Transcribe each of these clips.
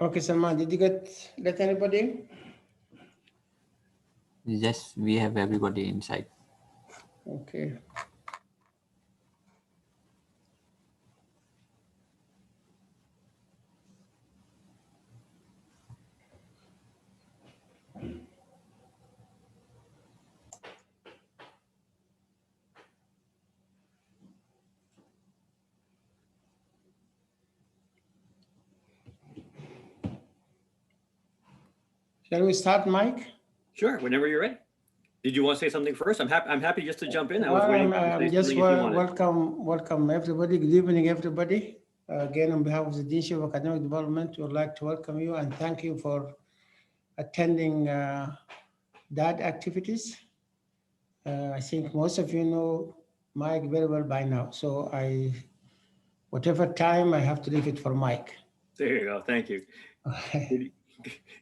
Okay, Salman, did you get anybody? Yes, we have everybody inside. Okay. Shall we start, Mike? Sure, whenever you're ready. Did you want to say something first? I'm happy just to jump in. I was Well, waiting for you to I'm say just something if you wanted. welcome everybody. Good evening, everybody. Again, on behalf of the Deanship of Academic Development, we would like to welcome you and thank you for attending that activities. I think most of you know Mike very well by now, so whatever time I have to leave it for Mike. There you go. Thank you.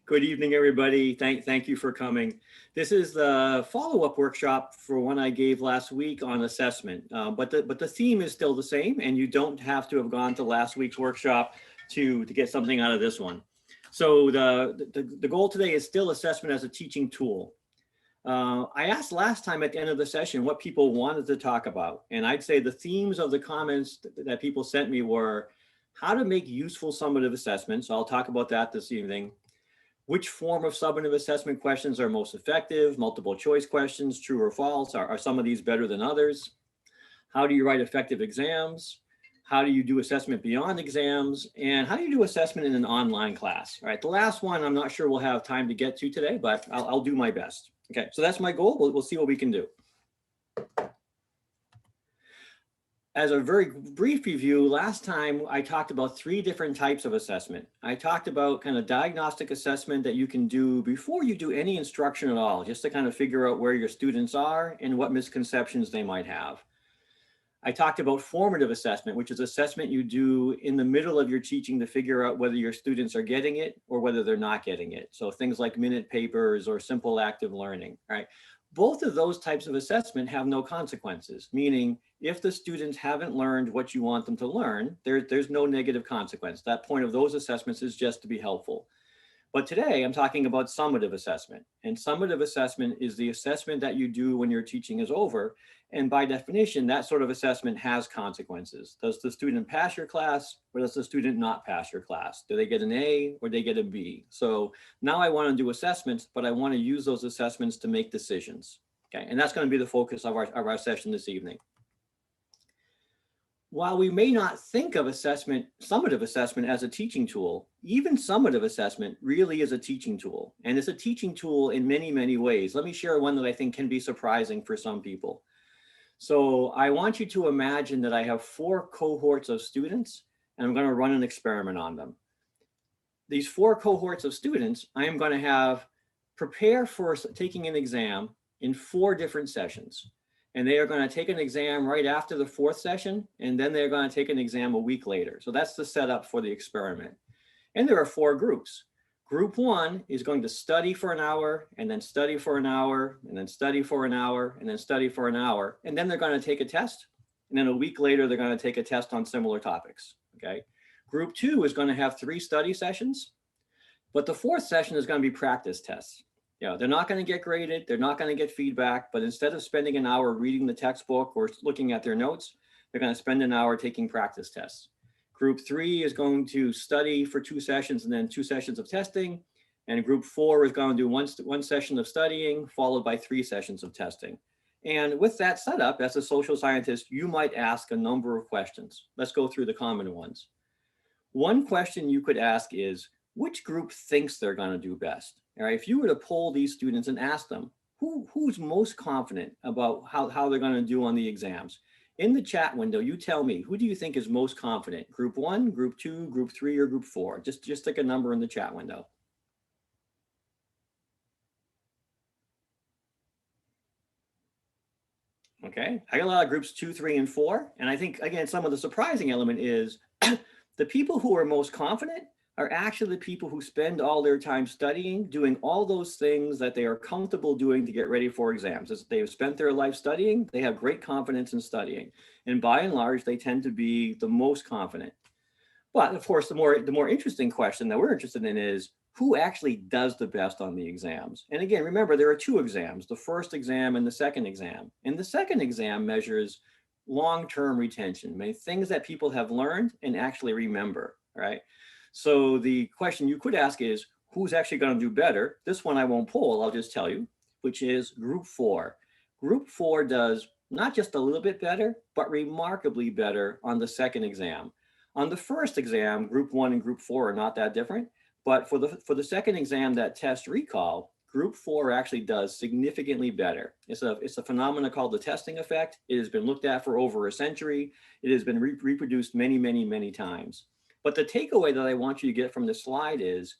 Good evening, everybody. Thank you for coming. This is the follow-up workshop for one I gave last week on assessment, but the theme is still the same, and you don't have to have gone to last week's workshop to get something out of this one. So the goal today is still assessment as a teaching tool. I asked last time at the end of the session what people wanted to talk about, and I'd say the themes of the comments that people sent me were how to make useful summative assessments. I'll talk about that this evening. Which form of summative assessment questions are most effective? Multiple choice questions, true or false? Are some of these better than others? How do you write effective exams? How do you do assessment beyond exams? And how do you do assessment in an online class? All right, the last one I'm not sure we'll have time to get to today, but I'll do my best. Okay, so that's my goal. We'll see what we can do. As a very brief review, last time I talked about 3 different types of assessment. I talked about kind of diagnostic assessment that you can do before you do any instruction at all, just to kind of figure out where your students are and what misconceptions they might have. I talked about formative assessment, which is assessment you do in the middle of your teaching to figure out whether your students are getting it or whether they're not getting it. So things like minute papers or simple active learning, right? Both of those types of assessment have no consequences, meaning if the students haven't learned what you want them to learn, there's no negative consequence. That point of those assessments is just to be helpful. But today I'm talking about summative assessment, and summative assessment is the assessment that you do when your teaching is over. And by definition, that sort of assessment has consequences. Does the student pass your class, or does the student not pass your class? Do they get an A or they get a B? So now I want to do assessments, but I want to use those assessments to make decisions. Okay, and that's going to be the focus of our session this evening. While we may not think of assessment, summative assessment, as a teaching tool, even summative assessment really is a teaching tool. And it's a teaching tool in many, many ways. Let me share one that I think can be surprising for some people. So I want you to imagine that I have 4 cohorts of students, and I'm going to run an experiment on them. These 4 cohorts of students, I am going to have prepare for taking an exam in 4 different sessions. And they are going to take an exam right after the 4th session, and then they're going to take an exam a week later. So that's the setup for the experiment. And there are 4 groups. Group 1 is going to study for an hour, and then study for an hour, and then study for an hour, and then study for an hour. And then they're going to take a test. And then a week later, they're going to take a test on similar topics. Okay. Group 2 is going to have 3 study sessions, but the 4th session is going to be practice tests. Yeah, they're not going to get graded. They're not going to get feedback, but instead of spending an hour reading the textbook or looking at their notes, they're going to spend an hour taking practice tests. Group 3 is going to study for 2 sessions and then 2 sessions of testing. And group 4 is going to do one session of studying followed by 3 sessions of testing. And with that setup, as a social scientist, you might ask a number of questions. Let's go through the common ones. One question you could ask is, which group thinks they're going to do best? All right, if you were to poll these students and ask them, who's most confident about how they're going to do on the exams? In the chat window, you tell me, who do you think is most confident? Group 1, group 2, group 3, or group 4? Just stick a number in the chat window. Okay, I got a lot of groups 2, 3, and 4. And I think, again, some of the surprising element is the people who are most confident are actually the people who spend all their time studying, doing all those things that they are comfortable doing to get ready for exams. As they have spent their life studying, they have great confidence in studying. And by and large, they tend to be the most confident. But of course, the more interesting question that we're interested in is who actually does the best on the exams. And again, remember, there are two exams, the first exam and the second exam. And the second exam measures long-term retention, things that people have learned and actually remember, right? So the question you could ask is, who's actually going to do better? This one I won't poll, I'll just tell you, which is Group 4. Group 4 does not just a little bit better, but remarkably better on the second exam. On the first exam, Group 1 and Group 4 are not that different, but for the second exam that tests recall, Group 4 actually does significantly better. It's a phenomenon called the testing effect. It has been looked at for over a century. It has been reproduced many, many, many times. But the takeaway that I want you to get from this slide is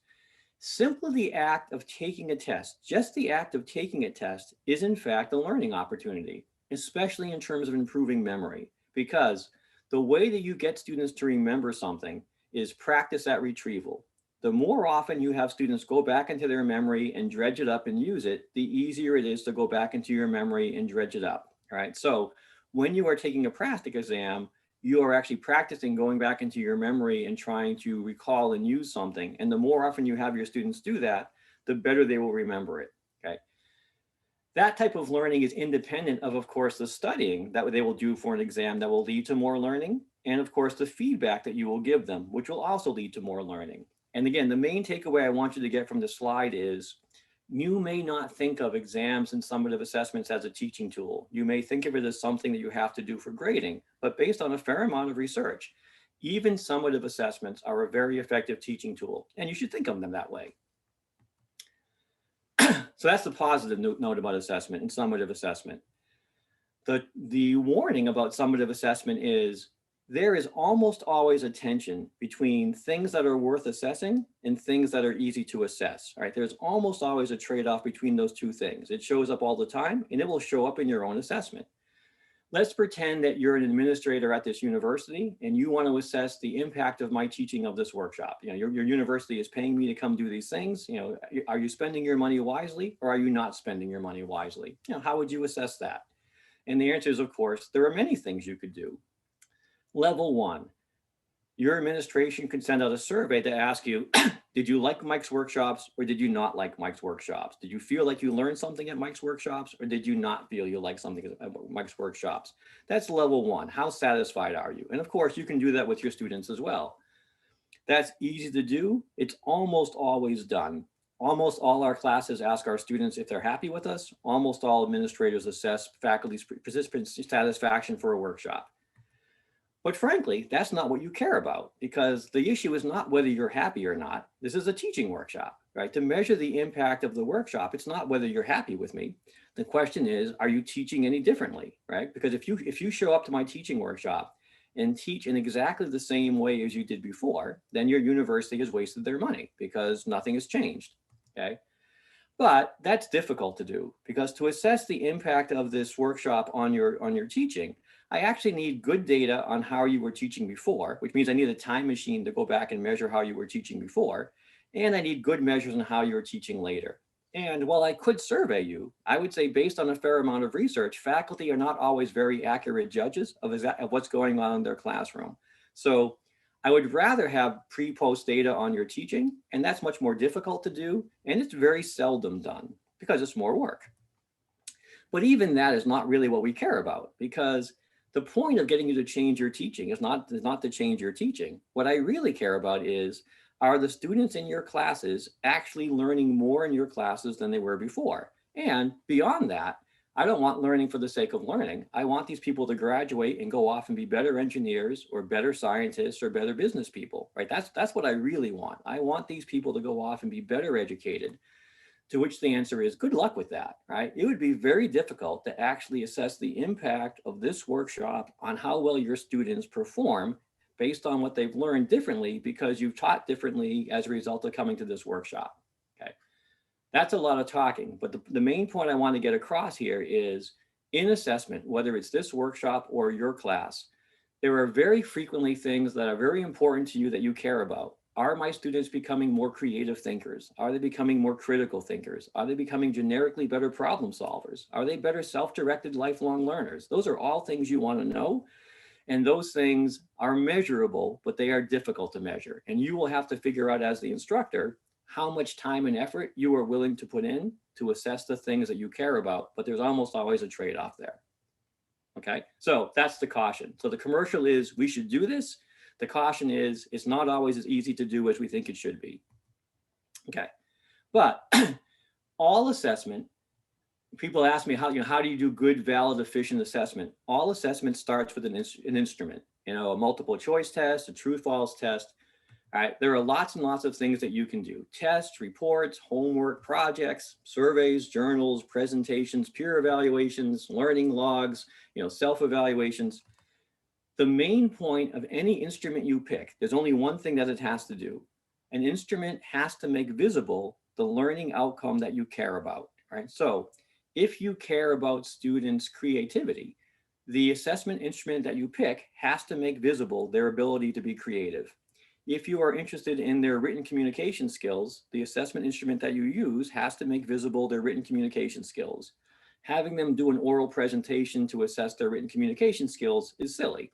simply the act of taking a test, just the act of taking a test is in fact a learning opportunity, especially in terms of improving memory, because the way that you get students to remember something is practice at retrieval. The more often you have students go back into their memory and dredge it up and use it, the easier it is to go back into your memory and dredge it up, right? So when you are taking a practice exam, you are actually practicing going back into your memory and trying to recall and use something. And the more often you have your students do that, the better they will remember it, okay? That type of learning is independent of course, the studying that they will do for an exam that will lead to more learning. And of course, the feedback that you will give them, which will also lead to more learning. And again, the main takeaway I want you to get from this slide is you may not think of exams and summative assessments as a teaching tool. You may think of it as something that you have to do for grading, but based on a fair amount of research, even summative assessments are a very effective teaching tool, and you should think of them that way. So that's the positive note about assessment and summative assessment. The warning about summative assessment is there is almost always a tension between things that are worth assessing and things that are easy to assess, right? There's almost always a trade-off between those two things. It shows up all the time, and it will show up in your own assessment. Let's pretend that you're an administrator at this university and you want to assess the impact of my teaching of this workshop. You know, your university is paying me to come do these things. You know, are you spending your money wisely or are you not spending your money wisely? You know, how would you assess that? And the answer is, of course, there are many things you could do. Level 1, your administration could send out a survey to ask you, did you like Mike's workshops or did you not like Mike's workshops? Did you feel like you learned something at Mike's workshops or did you not feel you liked something at Mike's workshops? That's level 1. How satisfied are you? And of course, you can do that with your students as well. That's easy to do. It's almost always done. Almost all our classes ask our students if they're happy with us. Almost all administrators assess faculty's participants' satisfaction for a workshop. But frankly, that's not what you care about, because the issue is not whether you're happy or not. This is a teaching workshop, right? To measure the impact of the workshop, it's not whether you're happy with me. The question is, are you teaching any differently, right? Because if you show up to my teaching workshop and teach in exactly the same way as you did before, then your university has wasted their money because nothing has changed, okay? But that's difficult to do, because to assess the impact of this workshop on your teaching, I actually need good data on how you were teaching before, which means I need a time machine to go back and measure how you were teaching before. And I need good measures on how you were teaching later. And while I could survey you, I would say based on a fair amount of research, faculty are not always very accurate judges of what's going on in their classroom. So I would rather have pre-post data on your teaching, and that's much more difficult to do. And it's very seldom done because it's more work. But even that is not really what we care about, because the point of getting you to change your teaching is not to change your teaching. What I really care about is, are the students in your classes actually learning more in your classes than they were before? And beyond that, I don't want learning for the sake of learning. I want these people to graduate and go off and be better engineers or better scientists or better business people, right? That's what I really want. I want these people to go off and be better educated. To which the answer is good luck with that, right? It would be very difficult to actually assess the impact of this workshop on how well your students perform based on what they've learned differently because you've taught differently as a result of coming to this workshop, okay? That's a lot of talking, but the main point I want to get across here is in assessment, whether it's this workshop or your class, there are very frequently things that are very important to you that you care about. Are my students becoming more creative thinkers? Are they becoming more critical thinkers? Are they becoming generically better problem solvers? Are they better self-directed lifelong learners? Those are all things you want to know. And those things are measurable, but they are difficult to measure. And you will have to figure out as the instructor how much time and effort you are willing to put in to assess the things that you care about, but there's almost always a trade-off there. Okay, so that's the caution. So the commercial is we should do this. The caution is it's not always as easy to do as we think it should be. Okay, but all assessment, people ask me how do you do good, valid, efficient assessment? All assessment starts with an instrument, a multiple choice test, a true false test. All right, there are lots and lots of things that you can do. Tests, reports, homework, projects, surveys, journals, presentations, peer evaluations, learning logs, self-evaluations. The main point of any instrument you pick, there's only one thing that it has to do. An instrument has to make visible the learning outcome that you care about, right? So if you care about students' creativity, the assessment instrument that you pick has to make visible their ability to be creative. If you are interested in their written communication skills, the assessment instrument that you use has to make visible their written communication skills. Having them do an oral presentation to assess their written communication skills is silly.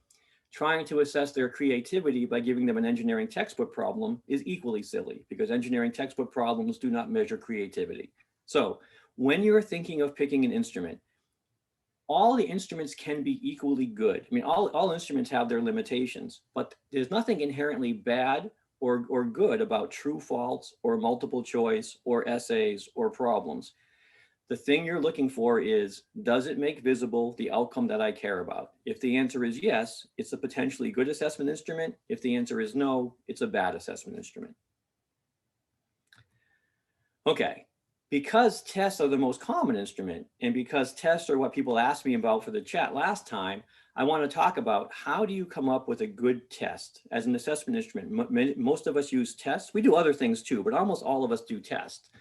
Trying to assess their creativity by giving them an engineering textbook problem is equally silly because engineering textbook problems do not measure creativity. So when you're thinking of picking an instrument, all the instruments can be equally good. I mean, all instruments have their limitations, but there's nothing inherently bad or good about true false or multiple choice or essays or problems. The thing you're looking for is, does it make visible the outcome that I care about? If the answer is yes, it's a potentially good assessment instrument. If the answer is no, it's a bad assessment instrument. Okay. Because tests are the most common instrument, and because tests are what people asked me about for the chat last time, I want to talk about how do you come up with a good test as an assessment instrument. Most of us use tests. We do other things too, but almost all of us do tests.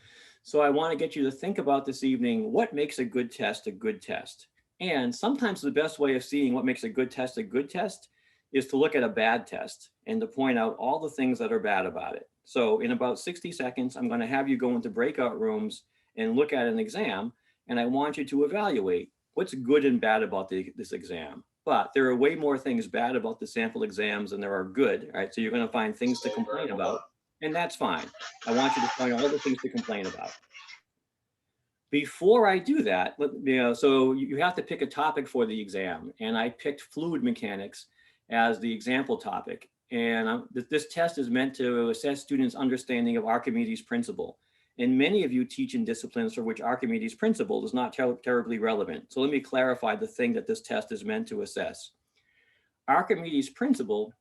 So I want to get you to think about this evening, what makes a good test a good test? And sometimes the best way of seeing what makes a good test is to look at a bad test and to point out all the things that are bad about it. So in about 60 seconds, I'm going to have you go into breakout rooms and look at an exam, and I want you to evaluate what's good and bad about this exam. But there are way more things bad about the sample exams than there are good, right? So you're going to find things to complain about, and that's fine. I want you to find all the things to complain about. Before I do that, so you have to pick a topic for the exam, and I picked fluid mechanics as the example topic. And this test is meant to assess students' understanding of Archimedes' principle. And many of you teach in disciplines for which Archimedes' principle is not terribly relevant. So let me clarify the thing that this test is meant to assess. Archimedes' principle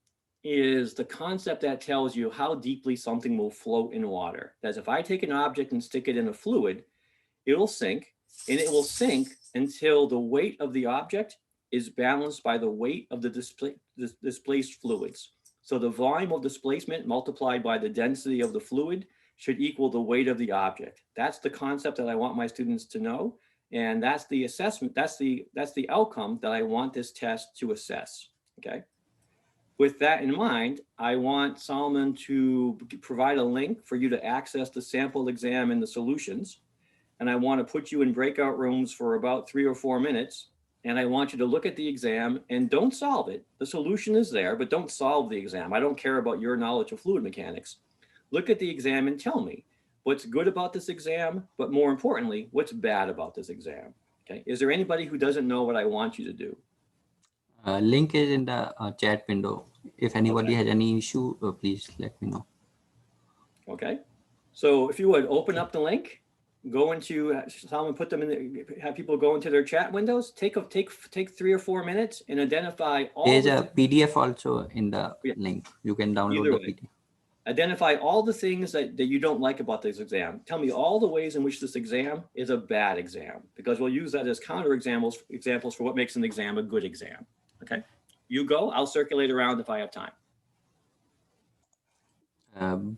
is the concept that tells you how deeply something will float in water. That is, if I take an object and stick it in a fluid, it'll sink, and it will sink until the weight of the object is balanced by the weight of the displaced fluids. So the volume of displacement multiplied by the density of the fluid should equal the weight of the object. That's the concept that I want my students to know. And that's the assessment, that's the outcome that I want this test to assess, okay? With that in mind, I want Solomon to provide a link for you to access the sample exam and the solutions. And I want to put you in breakout rooms for about 3 or 4 minutes. And I want you to look at the exam and don't solve it. The solution is there, but don't solve the exam. I don't care about your knowledge of fluid mechanics. Look at the exam and tell me what's good about this exam, but more importantly, what's bad about this exam. Okay. Is there anybody who doesn't know what I want you to do? Link is in the chat window. If anybody has any issue, please let me know. Okay. So if you would open up the link, go into Solomon, put them in, have people go into their chat windows, take 3 or 4 minutes and identify all. There's a PDF also in the link. You can download the PDF. Identify all the things that you don't like about this exam. Tell me all the ways in which this exam is a bad exam, because we'll use that as counter examples for what makes an exam a good exam. Okay, you go, I'll circulate around if I have time.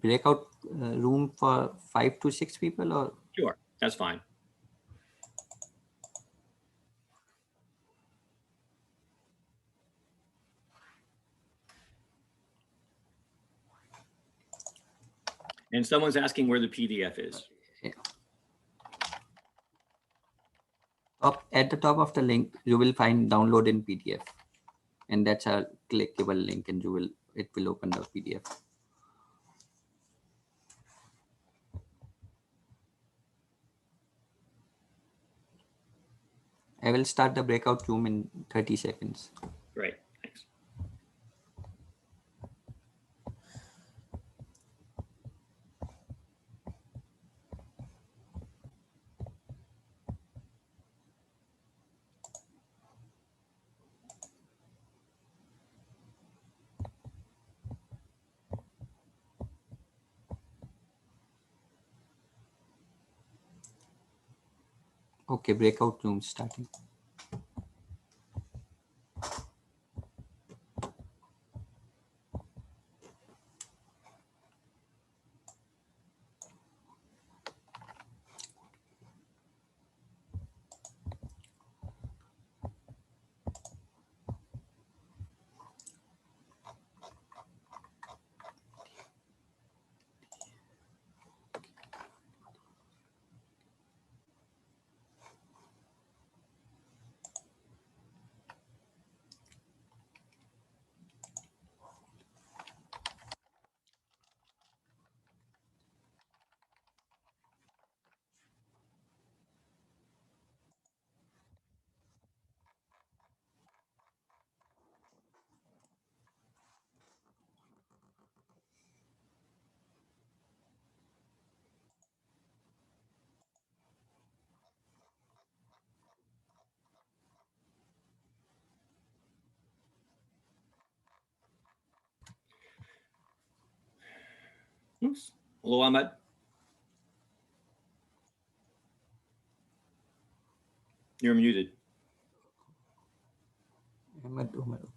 Breakout room for 5 to 6 people, or? Sure, that's fine. And someone's asking where the PDF is. Yeah. At the top of the link, you will find download in PDF. and that's a clickable link, and it will open the PDF. I will start the breakout room in 30 seconds. Great, thanks. Okay, breakout room starting. Oops. Hello, Ahmed. You're muted. Okay.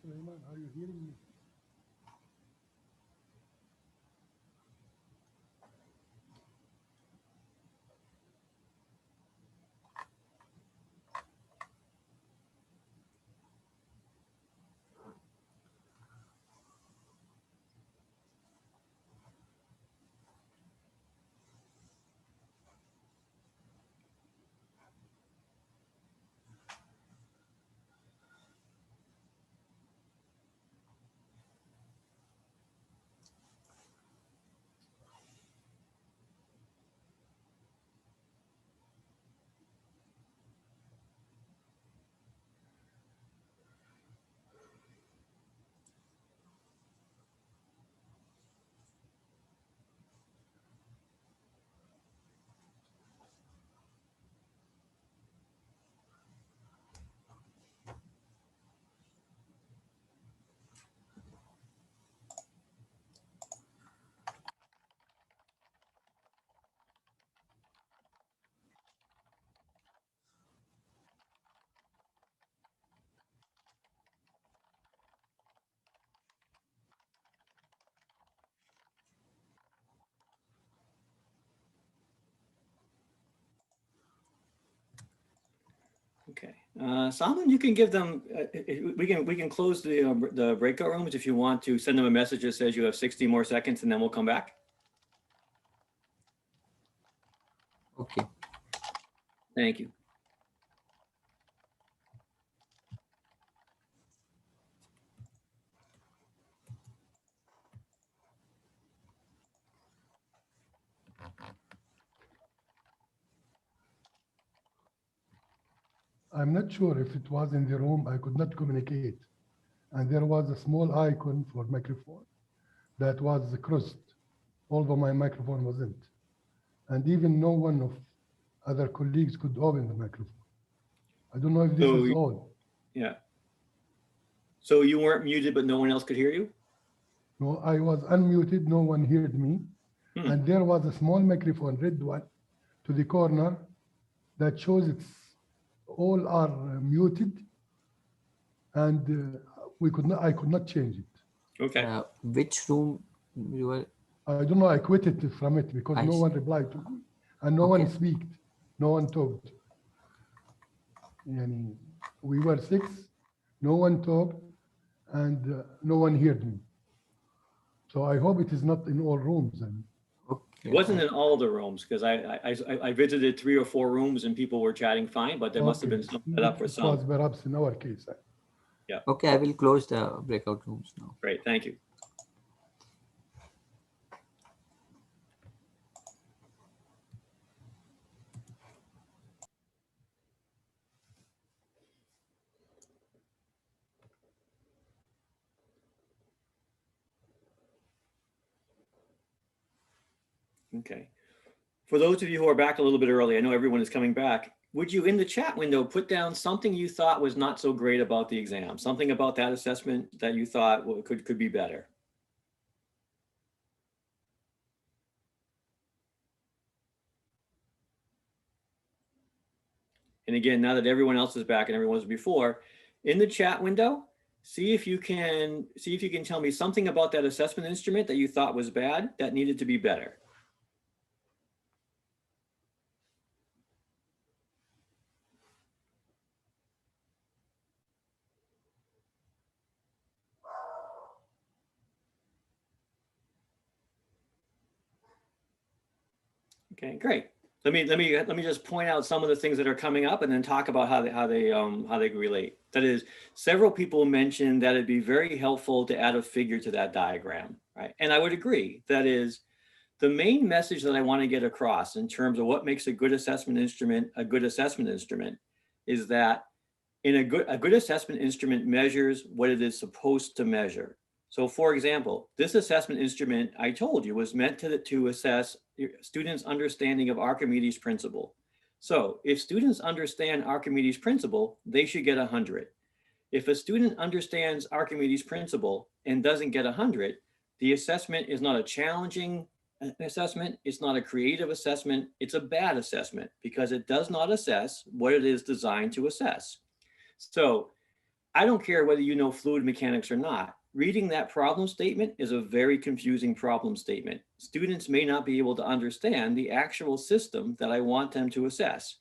Sulaiman, are you hearing me? Okay, Salman, you can give them. We can close the breakout rooms if you want to send them a message that says you have 60 more seconds, and then we'll come back. Okay. Thank you. I'm not sure if it was in the room, I could not communicate. And there was a small icon for microphone that was crossed, although my microphone wasn't. And even no one of other colleagues could open the microphone. I don't know if this is all. Yeah. So you weren't muted, but no one else could hear you? No, I was unmuted, no one heard me. And there was a small microphone, red one, to the corner that shows it's all are muted, and I could not change it. Okay. Which room you were? I don't know, I quit it from it because no one replied to me, and no one speak, no one talked. Yani, we were 6, no one talked, and no one heard me. So I hope it is not in all rooms. It wasn't in all the rooms because I visited 3 or 4 rooms and people were chatting fine, but there must have been some set up for some. It was perhaps in our case. Yeah. Okay, I will close the breakout rooms now. Great, thank you. Okay. For those of you who are back a little bit early, I know everyone is coming back. Would you, in the chat window, put down something you thought was not so great about the exam, something about that assessment that you thought could be better? And again, now that everyone else is back and everyone was before, in the chat window, see if you can tell me something about that assessment instrument that you thought was bad that needed to be better. Okay, great. Let me just point out some of the things that are coming up and then talk about how they relate. That is, several people mentioned that it'd be very helpful to add a figure to that diagram, right? And I would agree. That is, the main message that I want to get across in terms of what makes a good assessment instrument is that a good assessment instrument measures what it is supposed to measure. So for example, this assessment instrument, I told you, was meant to assess students' understanding of Archimedes' principle. So if students understand Archimedes' principle, they should get 100. If a student understands Archimedes' principle and doesn't get 100, the assessment is not a challenging assessment, it's not a creative assessment, it's a bad assessment because it does not assess what it is designed to assess. So I don't care whether you know fluid mechanics or not. Reading that problem statement is a very confusing problem statement. Students may not be able to understand the actual system that I want them to assess.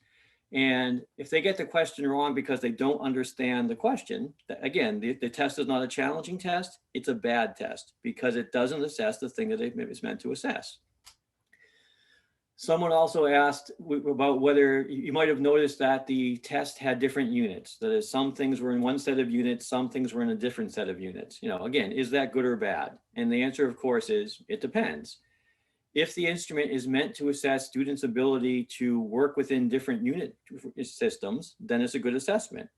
And if they get the question wrong because they don't understand the question, again, the test is not a challenging test, it's a bad test because it doesn't assess the thing that it's meant to assess. Someone also asked about whether you might have noticed that the test had different units. That is, some things were in one set of units, some things were in a different set of units. You know, again, is that good or bad? And the answer, of course, is it depends. If the instrument is meant to assess students' ability to work within different unit systems, then it's a good assessment.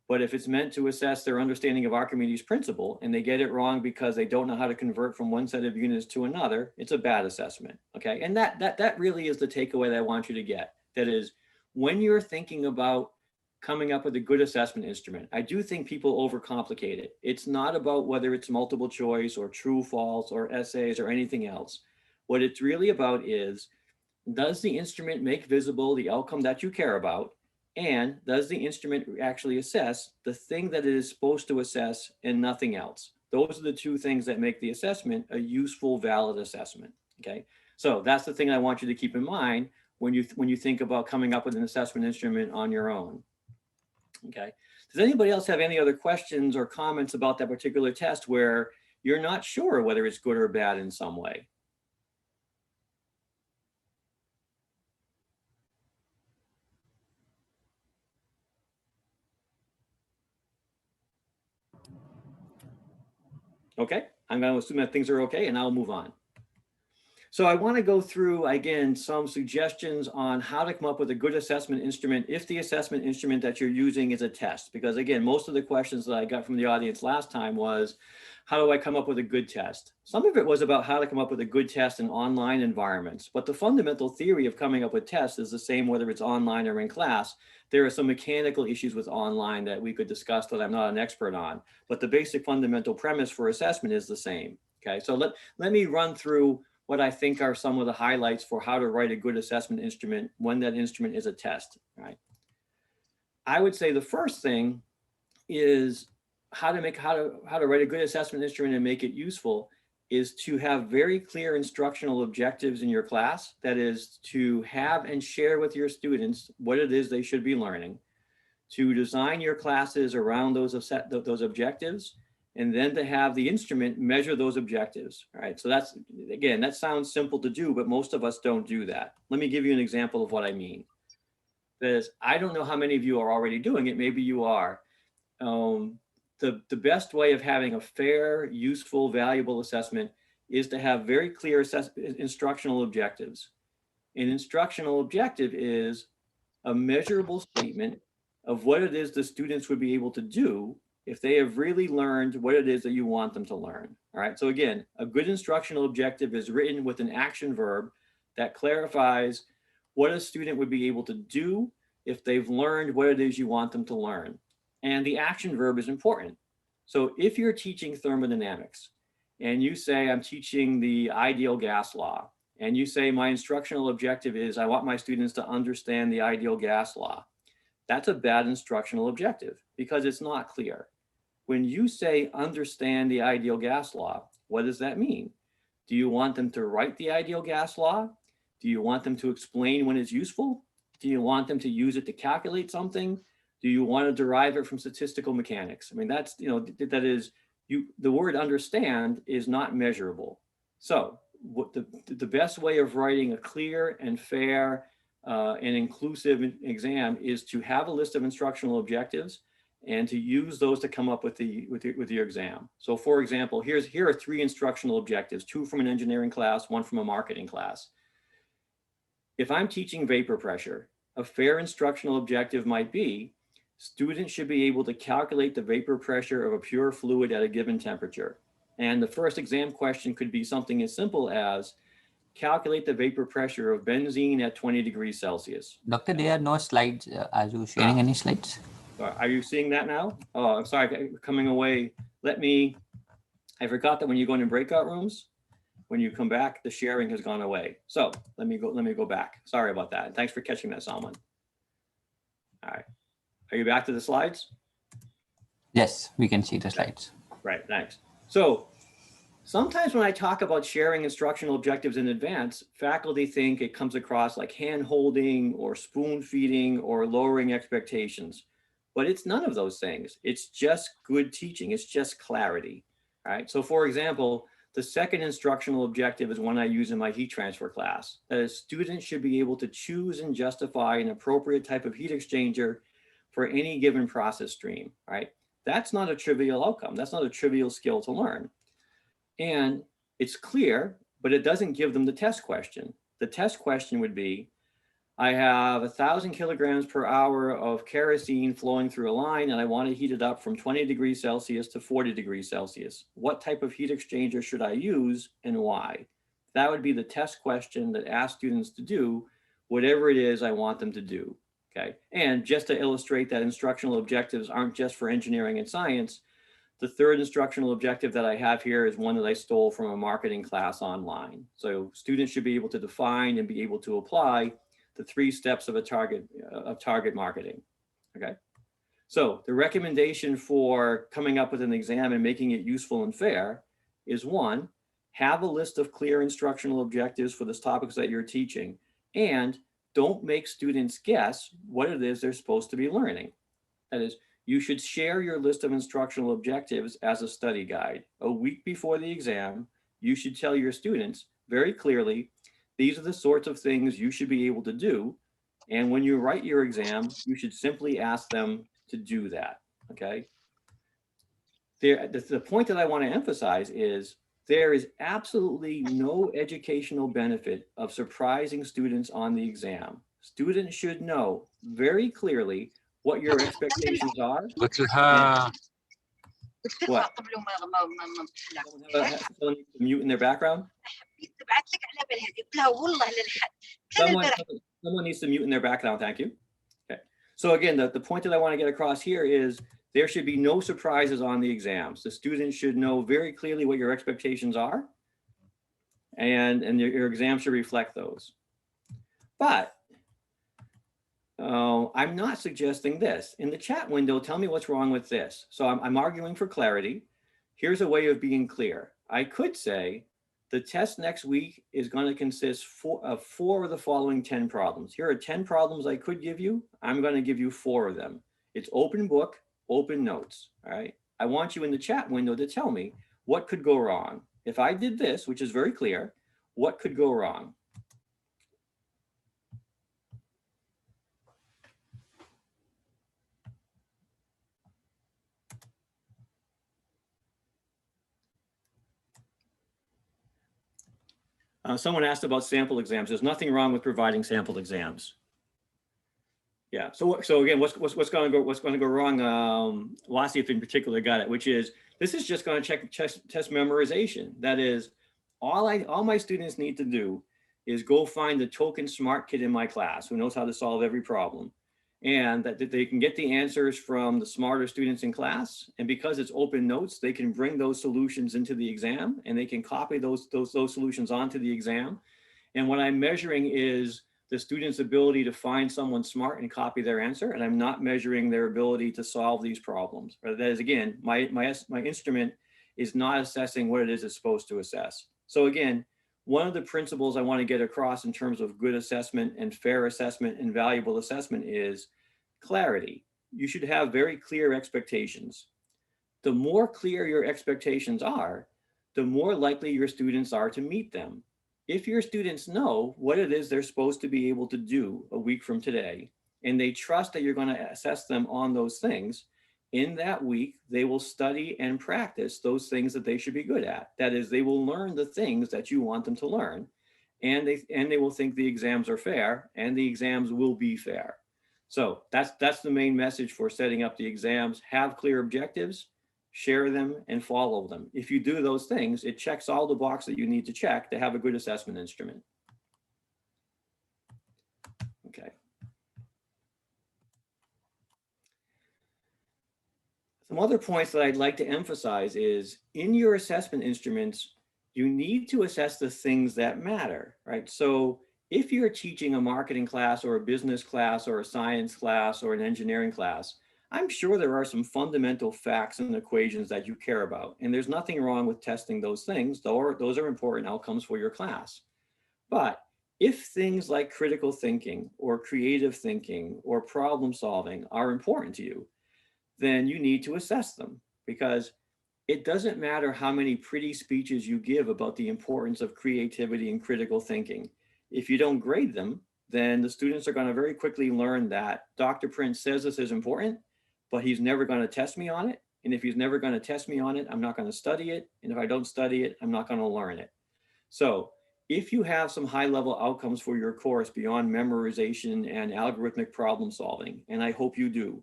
But if it's meant to assess their understanding of Archimedes' principle and they get it wrong because they don't know how to convert from one set of units to another, it's a bad assessment, okay? And that really is the takeaway that I want you to get. That is, when you're thinking about coming up with a good assessment instrument, I do think people overcomplicate it. It's not about whether it's multiple choice or true, false, or essays or anything else. What it's really about is, does the instrument make visible the outcome that you care about? And does the instrument actually assess the thing that it is supposed to assess and nothing else? Those are the two things that make the assessment a useful, valid assessment, okay? So that's the thing I want you to keep in mind when you think about coming up with an assessment instrument on your own, okay? Does anybody else have any other questions or comments about that particular test where you're not sure whether it's good or bad in some way? Okay, I'm going to assume that things are okay and I'll move on. So I want to go through, again, some suggestions on how to come up with a good assessment instrument if the assessment instrument that you're using is a test. Because again, most of the questions that I got from the audience last time was, how do I come up with a good test? Some of it was about how to come up with a good test in online environments. But the fundamental theory of coming up with tests is the same whether it's online or in class. There are some mechanical issues with online that we could discuss that I'm not an expert on. But the basic fundamental premise for assessment is the same. Okay, so let me run through what I think are some of the highlights for how to write a good assessment instrument when that instrument is a test, right? I would say the first thing is how to write a good assessment instrument and make it useful is to have very clear instructional objectives in your class. That is, to have and share with your students what it is they should be learning, to design your classes around those objectives, and then to have the instrument measure those objectives, right? So that's, again, that sounds simple to do, but most of us don't do that. Let me give you an example of what I mean. That is, I don't know how many of you are already doing it, maybe you are. The best way of having a fair, useful, valuable assessment is to have very clear instructional objectives. An instructional objective is a measurable statement of what it is the students would be able to do if they have really learned what it is that you want them to learn. All right, so again, a good instructional objective is written with an action verb that clarifies what a student would be able to do if they've learned what it is you want them to learn. And the action verb is important. So if you're teaching thermodynamics and you say, I'm teaching the ideal gas law, and you say my instructional objective is I want my students to understand the ideal gas law, that's a bad instructional objective because it's not clear. When you say understand the ideal gas law, what does that mean? Do you want them to write the ideal gas law? Do you want them to explain when it's useful? Do you want them to use it to calculate something? Do you want to derive it from statistical mechanics? I mean, that's, that is, the word understand is not measurable. So what the best way of writing a clear and fair and inclusive exam is to have a list of instructional objectives and to use those to come up with your exam. So for example, here are 3 instructional objectives, 2 from an engineering class, 1 from a marketing class. If I'm teaching vapor pressure, a fair instructional objective might be, students should be able to calculate the vapor pressure of a pure fluid at a given temperature. And the first exam question could be something as simple as, calculate the vapor pressure of benzene at 20 degrees Celsius. Doctor, there are no slides. Are you sharing any slides? Are you seeing that now? Oh, I'm sorry, coming away. I forgot that when you go into breakout rooms, when you come back, the sharing has gone away. So let me go back. Sorry about that. Thanks for catching that, Salman. All right, are you back to the slides? Yes, we can see the slides. Right, thanks. So sometimes when I talk about sharing instructional objectives in advance, faculty think it comes across like hand-holding or spoon-feeding or lowering expectations. But it's none of those things. It's just good teaching. It's just clarity. All right. So for example, the second instructional objective is one I use in my heat transfer class. That is, students should be able to choose and justify an appropriate type of heat exchanger for any given process stream. Right. That's not a trivial outcome. That's not a trivial skill to learn. And it's clear, but it doesn't give them the test question. The test question would be, I have 1,000 kilograms per hour of kerosene flowing through a line, and I want to heat it up from 20 degrees Celsius to 40 degrees Celsius. What type of heat exchanger should I use and why? That would be the test question that asks students to do whatever it is I want them to do. Okay. And just to illustrate that instructional objectives aren't just for engineering and science, the third instructional objective that I have here is one that I stole from a marketing class online. So students should be able to define and be able to apply the 3 steps of target marketing. Okay. So the recommendation for coming up with an exam and making it useful and fair is 1, have a list of clear instructional objectives for the topics that you're teaching, and don't make students guess what it is they're supposed to be learning. That is, you should share your list of instructional objectives as a study guide. A week before the exam, you should tell your students very clearly, these are the sorts of things you should be able to do. And when you write your exam, you should simply ask them to do that, okay? The point that I want to emphasize is there is absolutely no educational benefit of surprising students on the exam. Students should know very clearly what your expectations are. What? Someone needs to mute in their background? Someone needs to mute in their background, thank you. Okay. So again, the point that I want to get across here is there should be no surprises on the exams. The students should know very clearly what your expectations are, and your exam should reflect those. But I'm not suggesting this. In the chat window, tell me what's wrong with this. So I'm arguing for clarity. Here's a way of being clear. I could say the test next week is going to consist of 4 of the following 10 problems. Here are 10 problems I could give you. I'm going to give you 4 of them. It's open book, open notes. All right. I want you in the chat window to tell me what could go wrong. If I did this, which is very clear, what could go wrong? Someone asked about sample exams. There's nothing wrong with providing sample exams. Yeah. So again, what's going to go wrong? Wasif in particular got it, which is this is just going to check test memorization. That is, all my students need to do is go find the token smart kid in my class who knows how to solve every problem, and that they can get the answers from the smarter students in class. And because it's open notes, they can bring those solutions into the exam, and they can copy those solutions onto the exam. And what I'm measuring is the student's ability to find someone smart and copy their answer. And I'm not measuring their ability to solve these problems. That is, again, my instrument is not assessing what it is it's supposed to assess. So again, one of the principles I want to get across in terms of good assessment and fair assessment and valuable assessment is clarity. You should have very clear expectations. The more clear your expectations are, the more likely your students are to meet them. If your students know what it is they're supposed to be able to do a week from today, and they trust that you're going to assess them on those things, in that week, they will study and practice those things that they should be good at. That is, they will learn the things that you want them to learn, and they will think the exams are fair, and the exams will be fair. So that's the main message for setting up the exams. Have clear objectives, share them, and follow them. If you do those things, it checks all the boxes that you need to check to have a good assessment instrument. Okay. Some other points that I'd like to emphasize is in your assessment instruments, you need to assess the things that matter, right? So if you're teaching a marketing class or a business class or a science class or an engineering class, I'm sure there are some fundamental facts and equations that you care about, and there's nothing wrong with testing those things, though those are important outcomes for your class. But if things like critical thinking or creative thinking or problem solving are important to you, then you need to assess them, because it doesn't matter how many pretty speeches you give about the importance of creativity and critical thinking. If you don't grade them, then the students are going to very quickly learn that Dr. Prince says this is important, but he's never going to test me on it. And if he's never going to test me on it, I'm not going to study it. And if I don't study it, I'm not going to learn it. So if you have some high-level outcomes for your course beyond memorization and algorithmic problem solving, and I hope you do,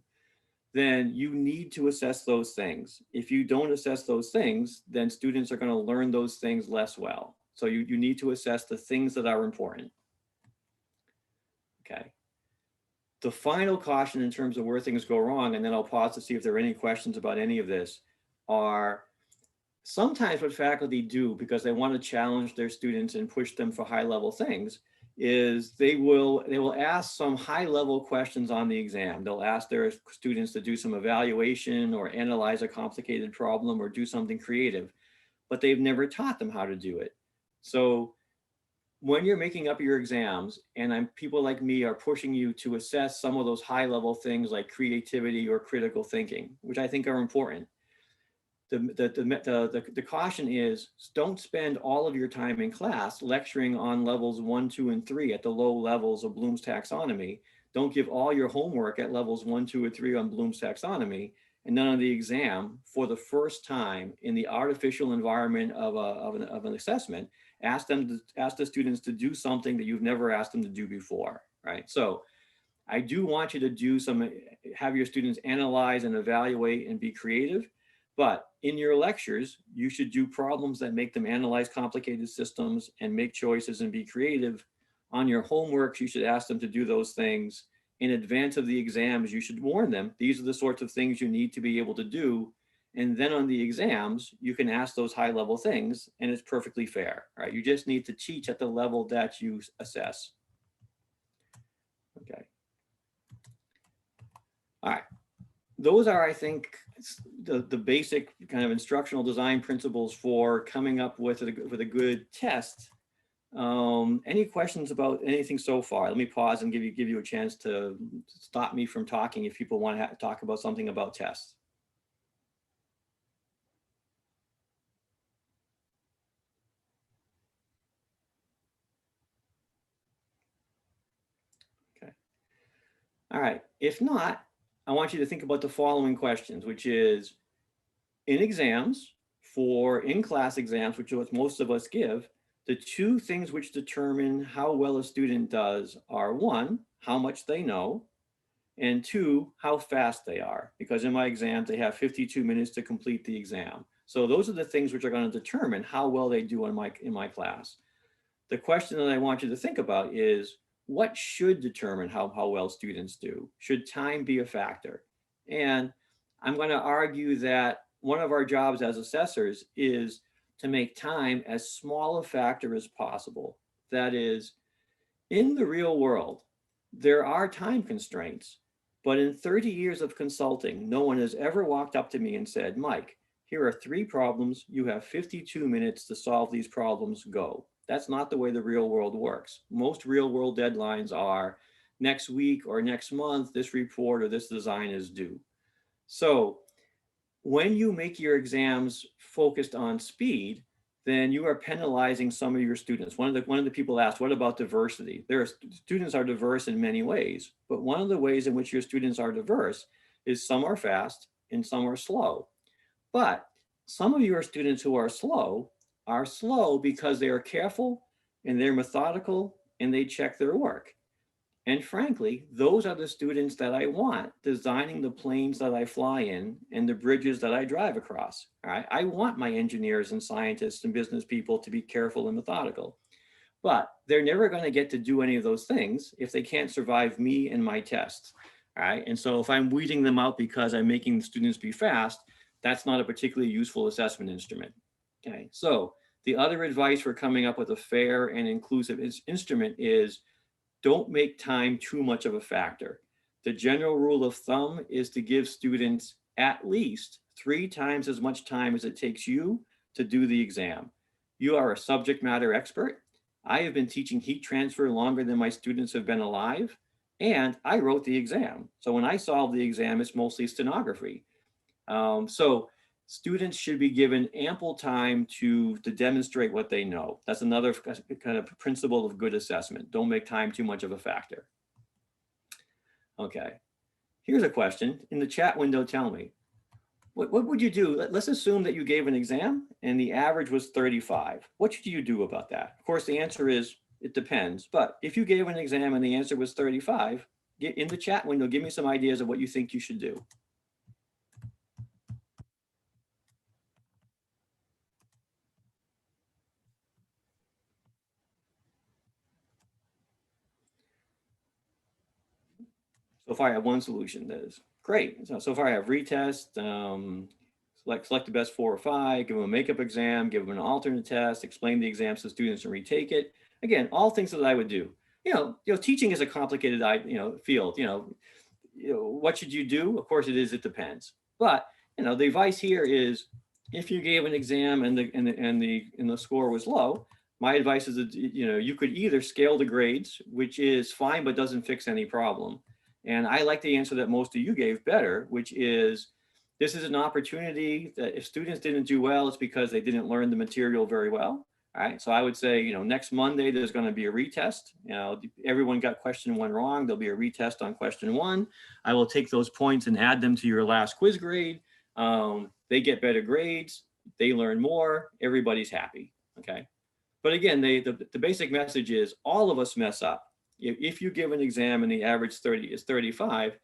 then you need to assess those things. If you don't assess those things, then students are going to learn those things less well. So you need to assess the things that are important. Okay. The final caution in terms of where things go wrong, and then I'll pause to see if there are any questions about any of this, are sometimes what faculty do, because they want to challenge their students and push them for high-level things, is they will ask some high-level questions on the exam. They'll ask their students to do some evaluation or analyze a complicated problem or do something creative, but they've never taught them how to do it. So when you're making up your exams, and people like me are pushing you to assess some of those high-level things like creativity or critical thinking, which I think are important, the caution is, don't spend all of your time in class lecturing on levels 1, 2, and 3 at the low levels of Bloom's taxonomy. Don't give all your homework at levels 1, 2, or 3 on Bloom's taxonomy, and then on the exam, for the first time in the artificial environment of an assessment, ask the students to do something that you've never asked them to do before, right? So I do want you to have your students analyze and evaluate and be creative. But in your lectures, you should do problems that make them analyze complicated systems and make choices and be creative. On your homeworks, you should ask them to do those things. In advance of the exams, you should warn them, these are the sorts of things you need to be able to do. And then on the exams, you can ask those high-level things, and it's perfectly fair, right? You just need to teach at the level that you assess. Okay. All right. Those are, I think, the basic kind of instructional design principles for coming up with a good test. Any questions about anything so far? Let me pause and give you a chance to stop me from talking if people want to talk about something about tests. Okay. All right. If not, I want you to think about the following questions, which is, in exams, in-class exams, which is what most of us give, the two things which determine how well a student does are, one, how much they know, and two, how fast they are. Because in my exams, they have 52 minutes to complete the exam. So those are the things which are going to determine how well they do in my class. The question that I want you to think about is, what should determine how well students do? Should time be a factor? And I'm going to argue that one of our jobs as assessors is to make time as small a factor as possible. That is, in the real world, there are time constraints, but in 30 years of consulting, no one has ever walked up to me and said, Mike, here are 3 problems. You have 52 minutes to solve these problems, go. That's not the way the real world works. Most real world deadlines are next week or next month, this report or this design is due. So when you make your exams focused on speed, then you are penalizing some of your students. One of the people asked, what about diversity? Students are diverse in many ways, but one of the ways in which your students are diverse is some are fast and some are slow. But some of your students who are slow because they are careful and they're methodical and they check their work. And frankly, those are the students that I want designing the planes that I fly in and the bridges that I drive across. Right? I want my engineers and scientists and business people to be careful and methodical, but they're never going to get to do any of those things if they can't survive me and my tests. Right? And so if I'm weeding them out because I'm making the students be fast, that's not a particularly useful assessment instrument. Okay, so the other advice for coming up with a fair and inclusive instrument is, don't make time too much of a factor. The general rule of thumb is to give students at least 3 times as much time as it takes you to do the exam. You are a subject matter expert. I have been teaching heat transfer longer than my students have been alive, and I wrote the exam. So when I solve the exam, it's mostly stenography. So students should be given ample time to demonstrate what they know. That's another kind of principle of good assessment. Don't make time too much of a factor. Okay, here's a question in the chat window. Tell me, what would you do? Let's assume that you gave an exam and the average was 35. What should you do about that? Of course, the answer is it depends. But if you gave an exam and the answer was 35, get in the chat window, give me some ideas of what you think you should do. So far I have one solution that is great. So far I have retest, select the best 4 or 5, give them a makeup exam, give them an alternate test, explain the exam so students can retake it. Again, all things that I would do. Teaching is a complicated, field. What should you do? Of course it depends. But, the advice here is if you gave an exam and the score was low, my advice is that, you could either scale the grades, which is fine, but doesn't fix any problem. And I like the answer that most of you gave better, which is this is an opportunity that if students didn't do well, it's because they didn't learn the material very well. All right. So I would say, next Monday, there's going to be a retest. Everyone got question 1 wrong. There'll be a retest on question 1. I will take those points and add them to your last quiz grade. They get better grades. They learn more. Everybody's happy. Okay. But again, the basic message is all of us mess up. If you give an exam and the average 30 is 35,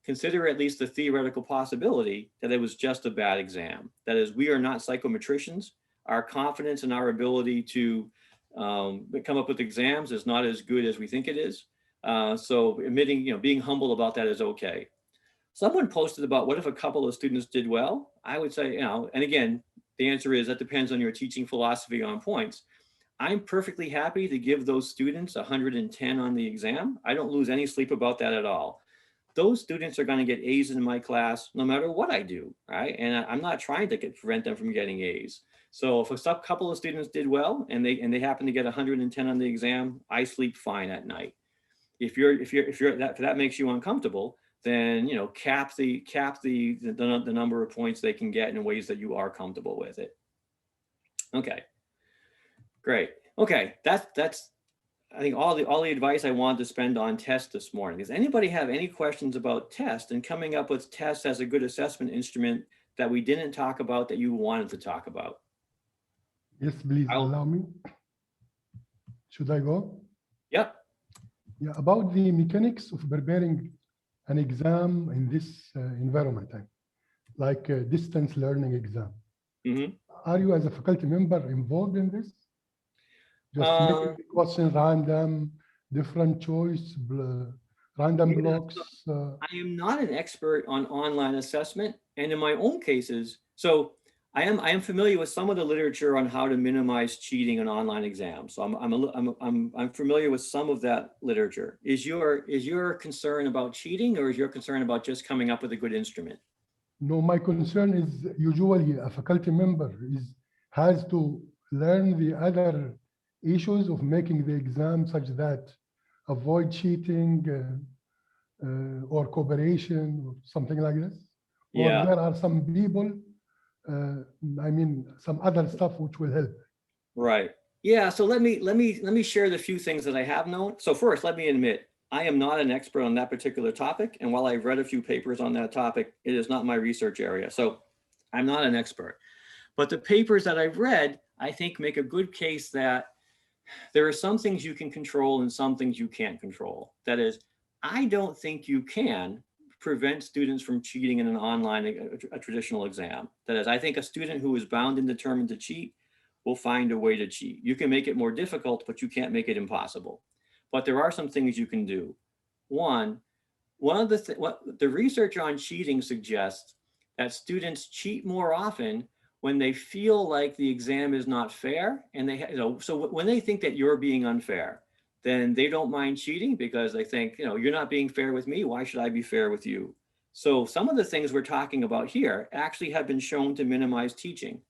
consider at least the theoretical possibility that it was just a bad exam. That is, we are not psychometricians. Our confidence in our ability to come up with exams is not as good as we think it is. So admitting, being humble about that is okay. Someone posted about what if a couple of students did well? I would say, and again, the answer is that depends on your teaching philosophy on points. I'm perfectly happy to give those students 110 on the exam. I don't lose any sleep about that at all. Those students are going to get A's in my class no matter what I do, right? And I'm not trying to prevent them from getting A's. So if a couple of students did well and they happen to get 110 on the exam, I sleep fine at night. If that makes you uncomfortable, then cap the number of points they can get in ways that you are comfortable with it. Okay. Great. Okay, that's I think all the advice I wanted to spend on test this morning. Does anybody have any questions about test and coming up with test as a good assessment instrument that we didn't talk about that you wanted to talk about? Yes, please allow me. Should I go? Yep. Yeah, about the mechanics of preparing an exam in this environment, like a distance learning exam. Mm-hmm. Are you as a faculty member involved in this? Just making the question random, different choice, random blocks. I am not an expert on online assessment, and in my own cases, so I am familiar with some of the literature on how to minimize cheating in online exams. So I'm familiar with some of that literature. Is your concern about cheating, or is your concern about just coming up with a good instrument? No, my concern is usually a faculty member has to learn the other issues of making the exam such that avoid cheating or cooperation or something like this. Yeah. Or there are some people, some other stuff which will help. Right. Yeah. So let me share the few things that I have known. So first, let me admit, I am not an expert on that particular topic. And while I've read a few papers on that topic, it is not my research area. So I'm not an expert. But the papers that I've read, I think make a good case that there are some things you can control and some things you can't control. That is, I don't think you can prevent students from cheating in an online, a traditional exam. That is, I think a student who is bound and determined to cheat will find a way to cheat. You can make it more difficult, but you can't make it impossible. But there are some things you can do. One of what the research on cheating suggests that students cheat more often when they feel like the exam is not fair, and so when they think that you're being unfair. then they don't mind cheating because they think, you know, you're not being fair with me. Why should I be fair with you? So some of the things we're talking about here actually have been shown to minimize teaching.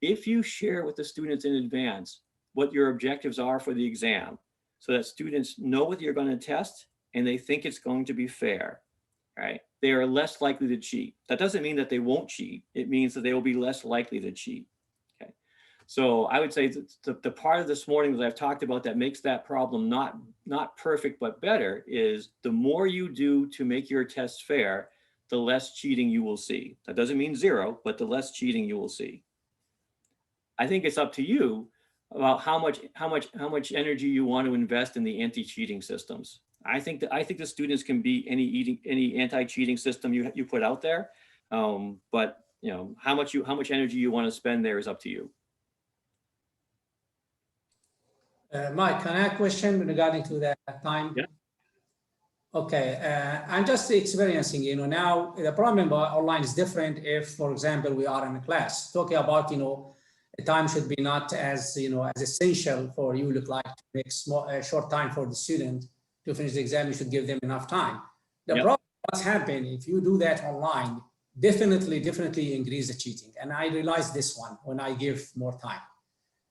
If you share with the students in advance what your objectives are for the exam, so that students know what you're going to test and they think it's going to be fair, right? They are less likely to cheat. That doesn't mean that they won't cheat. It means that they will be less likely to cheat. Okay. So I would say that the part of this morning that I've talked about that makes that problem not perfect but better is the more you do to make your tests fair, the less cheating you will see. That doesn't mean zero, but the less cheating you will see. I think it's up to you about how much energy you want to invest in the anti-cheating systems. I think the students can beat any anti-cheating system you put out there, but you know how much energy you want to spend there is up to you. Mike, can I have a question regarding to that time? Yeah. Okay, I'm just experiencing, you know, now the problem about online is different if, for example, we are in a class talking about, you know, the time should be not as, you know, as essential for you look like to make short time for the student to finish the exam. You should give them enough time. The problem what's happening if you do that online, definitely increase the cheating. And I realized this one when I give more time.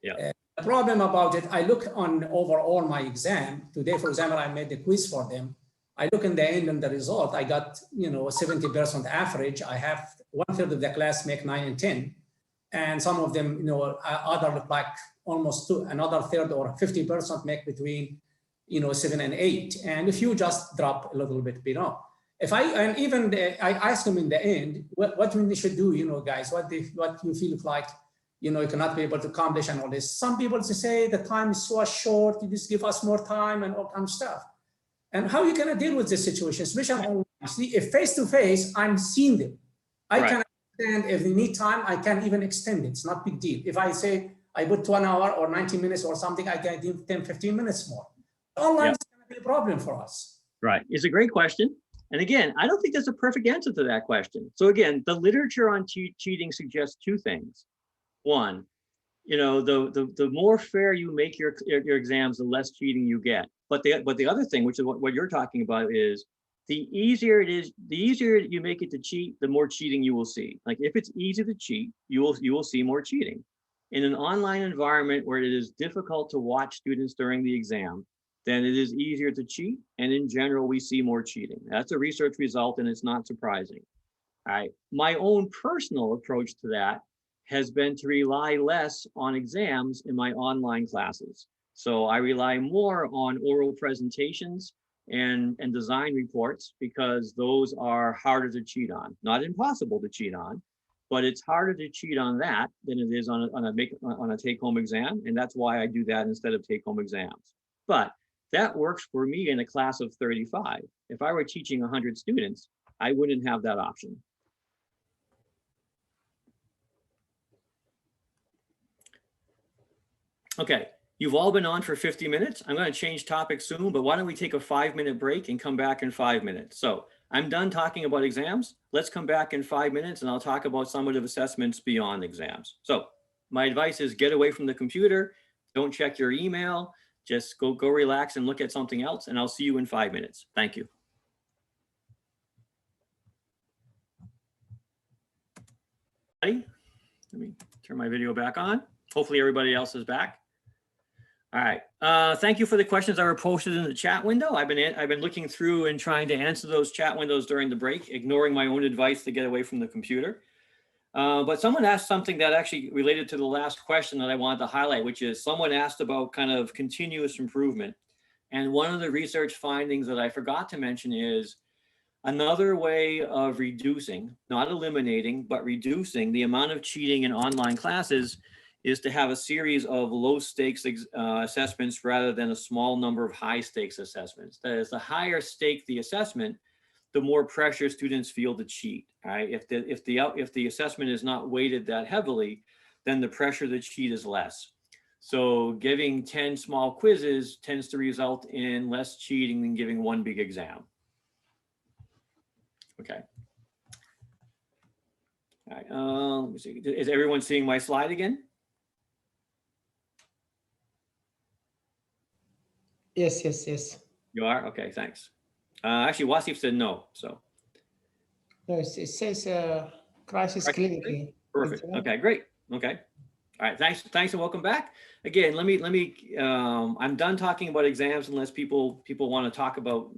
Yeah. The problem about it, I look on overall my exam today, for example, I made the quiz for them. I look in the end and the result, I got, you know, 70% average. I have 1/3 of the class make 9 and 10. And some of them, you know, other look like almost another third or 50% make between, you know, 7 and 8. And if you just drop a little bit below. I ask them in the end, what we should do, you know, guys, what you feel like, you know, you cannot be able to accomplish and all this. Some people say the time is so short, you just give us more time and all kind of stuff. And how you gonna deal with this situation, especially online? See, if face-to-face, I'm seeing them. I can understand if they need time, I can even extend it. It's not big deal. If I say I put 1 hour or 90 minutes or something, I can give 10, 15 minutes more. Online is gonna be a problem for us. Right, it's a great question. And again, I don't think there's a perfect answer to that question. So again, the literature on cheating suggests two things. One, you know, the more fair you make your exams, the less cheating you get. But the other thing, which is what you're talking about, is the easier you make it to cheat, the more cheating you will see. Like if it's easy to cheat, you will see more cheating. In an online environment where it is difficult to watch students during the exam, then it is easier to cheat. And in general, we see more cheating. That's a research result, and it's not surprising. All right. My own personal approach to that has been to rely less on exams in my online classes. So I rely more on oral presentations and design reports because those are harder to cheat on. Not impossible to cheat on, but it's harder to cheat on that than it is on a take-home exam. And that's why I do that instead of take-home exams. But that works for me in a class of 35. If I were teaching 100 students, I wouldn't have that option. Okay, you've all been on for 50 minutes. I'm going to change topics soon, but why don't we take a 5-minute break and come back in 5 minutes? So I'm done talking about exams. Let's come back in 5 minutes and I'll talk about summative assessments beyond exams. So my advice is get away from the computer. Don't check your email. Just go relax and look at something else, and I'll see you in 5 minutes. Thank you. Let me turn my video back on. Hopefully everybody else is back. All right. Thank you for the questions that were posted in the chat window. I've been looking through and trying to answer those chat windows during the break, ignoring my own advice to get away from the computer. But someone asked something that actually related to the last question that I wanted to highlight, which is someone asked about kind of continuous improvement. And one of the research findings that I forgot to mention is another way of reducing, not eliminating, but reducing the amount of cheating in online classes is to have a series of low stakes assessments rather than a small number of high stakes assessments. That is, the higher stake the assessment, the more pressure students feel to cheat. Right? If the assessment is not weighted that heavily, then the pressure to cheat is less. So giving 10 small quizzes tends to result in less cheating than giving one big exam. Okay. All right. Let me see. Is everyone seeing my slide again? Yes, yes, yes. You are? Okay, thanks. Actually, Wasif said no, so. No, it says crisis clinic here. Perfect. It's, Okay, great. Okay. All right, thanks and welcome back. Again, let me I'm done talking about exams unless people want to talk about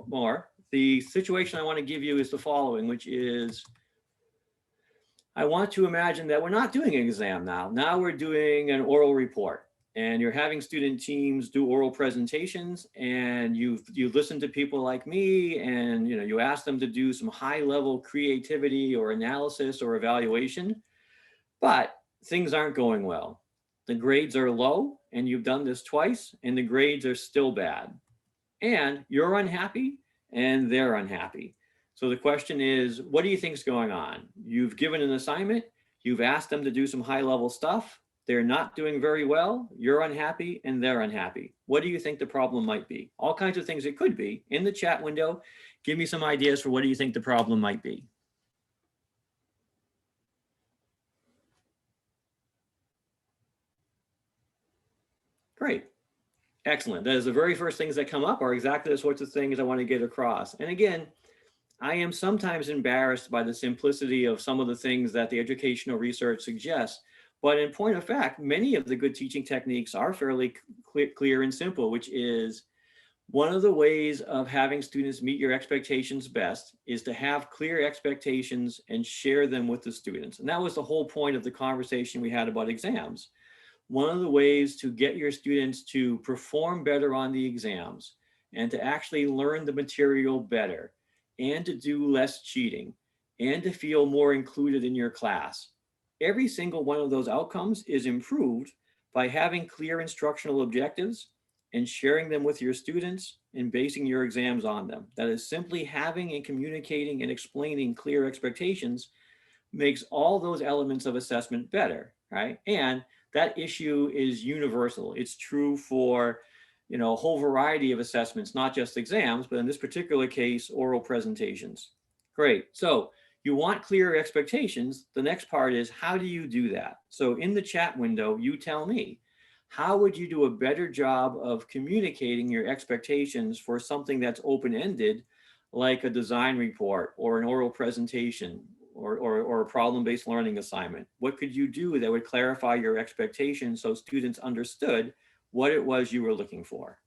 more. The situation I want to give you is the following, which is I want to imagine that we're not doing an exam now. Now we're doing an oral report, and you're having student teams do oral presentations, and you listen to people like me, and you ask them to do some high level creativity or analysis or evaluation, but things aren't going well. The grades are low, and you've done this twice, and the grades are still bad, and you're unhappy, and they're unhappy. So the question is, what do you think is going on? You've given an assignment, you've asked them to do some high level stuff, they're not doing very well, you're unhappy, and they're unhappy. What do you think the problem might be? All kinds of things it could be. In the chat window, give me some ideas for what do you think the problem might be. Great. Excellent. That is the very first things that come up are exactly the sorts of things I want to get across. And again, I am sometimes embarrassed by the simplicity of some of the things that the educational research suggests. But in point of fact, many of the good teaching techniques are fairly clear and simple, which is one of the ways of having students meet your expectations best is to have clear expectations and share them with the students. And that was the whole point of the conversation we had about exams. One of the ways to get your students to perform better on the exams and to actually learn the material better and to do less cheating and to feel more included in your class. Every single one of those outcomes is improved by having clear instructional objectives and sharing them with your students and basing your exams on them. That is simply having and communicating and explaining clear expectations makes all those elements of assessment better, right? And that issue is universal. It's true for a whole variety of assessments, not just exams, but in this particular case, oral presentations. Great. So you want clear expectations. The next part is, how do you do that? So in the chat window, you tell me, how would you do a better job of communicating your expectations for something that's open-ended, like a design report or an oral presentation or a problem-based learning assignment? What could you do that would clarify your expectations so students understood what it was you were looking for?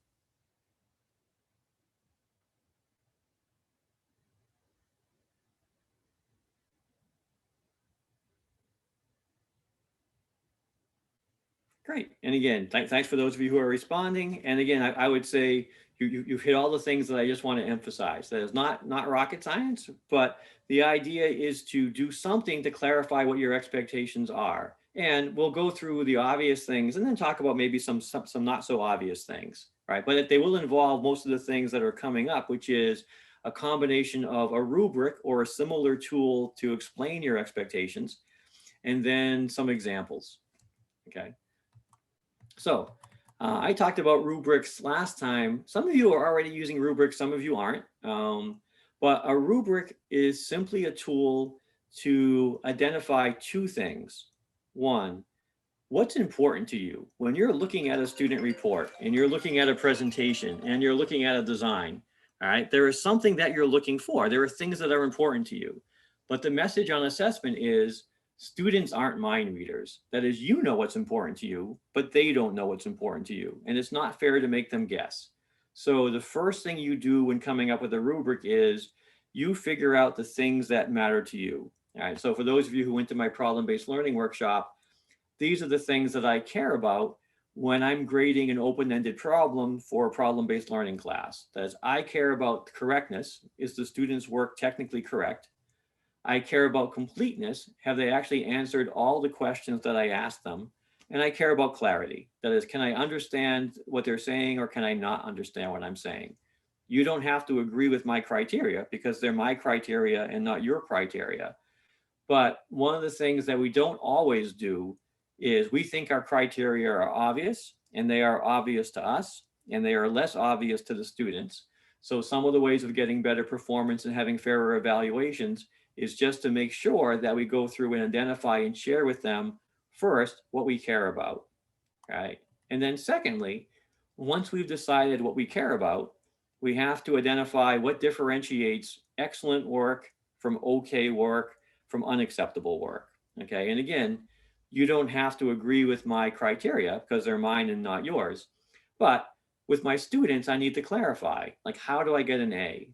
Great. And again, thanks for those of you who are responding. And again, I would say you've hit all the things that I just want to emphasize. That is not rocket science, but the idea is to do something to clarify what your expectations are. And we'll go through the obvious things and then talk about maybe some not so obvious things, right? But they will involve most of the things that are coming up, which is a combination of a rubric or a similar tool to explain your expectations, and then some examples, okay? So I talked about rubrics last time. Some of you are already using rubrics, some of you aren't. But a rubric is simply a tool to identify two things. One, what's important to you? When you're looking at a student report and you're looking at a presentation and you're looking at a design, all right, there is something that you're looking for. There are things that are important to you. But the message on assessment is, students aren't mind readers. That is, you know what's important to you, but they don't know what's important to you. And it's not fair to make them guess. So the first thing you do when coming up with a rubric is you figure out the things that matter to you. All right. So for those of you who went to my problem-based learning workshop, these are the things that I care about when I'm grading an open-ended problem for a problem-based learning class. That is, I care about correctness. Is the student's work technically correct? I care about completeness. Have they actually answered all the questions that I asked them? And I care about clarity. That is, can I understand what they're saying or can I not understand what I'm saying? You don't have to agree with my criteria because they're my criteria and not your criteria. But one of the things that we don't always do is we think our criteria are obvious, and they are obvious to us, and they are less obvious to the students. So some of the ways of getting better performance and having fairer evaluations is just to make sure that we go through and identify and share with them first what we care about, right? And then secondly, once we've decided what we care about, we have to identify what differentiates excellent work from okay work from unacceptable work. Okay, and again, you don't have to agree with my criteria because they're mine and not yours. But with my students, I need to clarify, like, how do I get an A?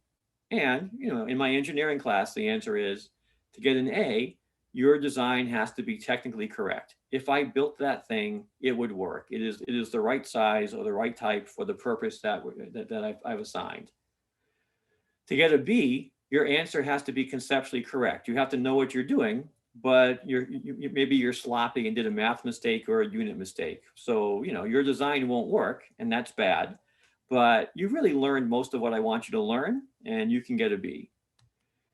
And, in my engineering class, the answer is to get an A, your design has to be technically correct. If I built that thing, it would work. It is the right size or the right type for the purpose that I've assigned. To get a B, your answer has to be conceptually correct. You have to know what you're doing, but maybe you're sloppy and did a math mistake or a unit mistake. So, your design won't work, and that's bad, but you've really learned most of what I want you to learn, and you can get a B.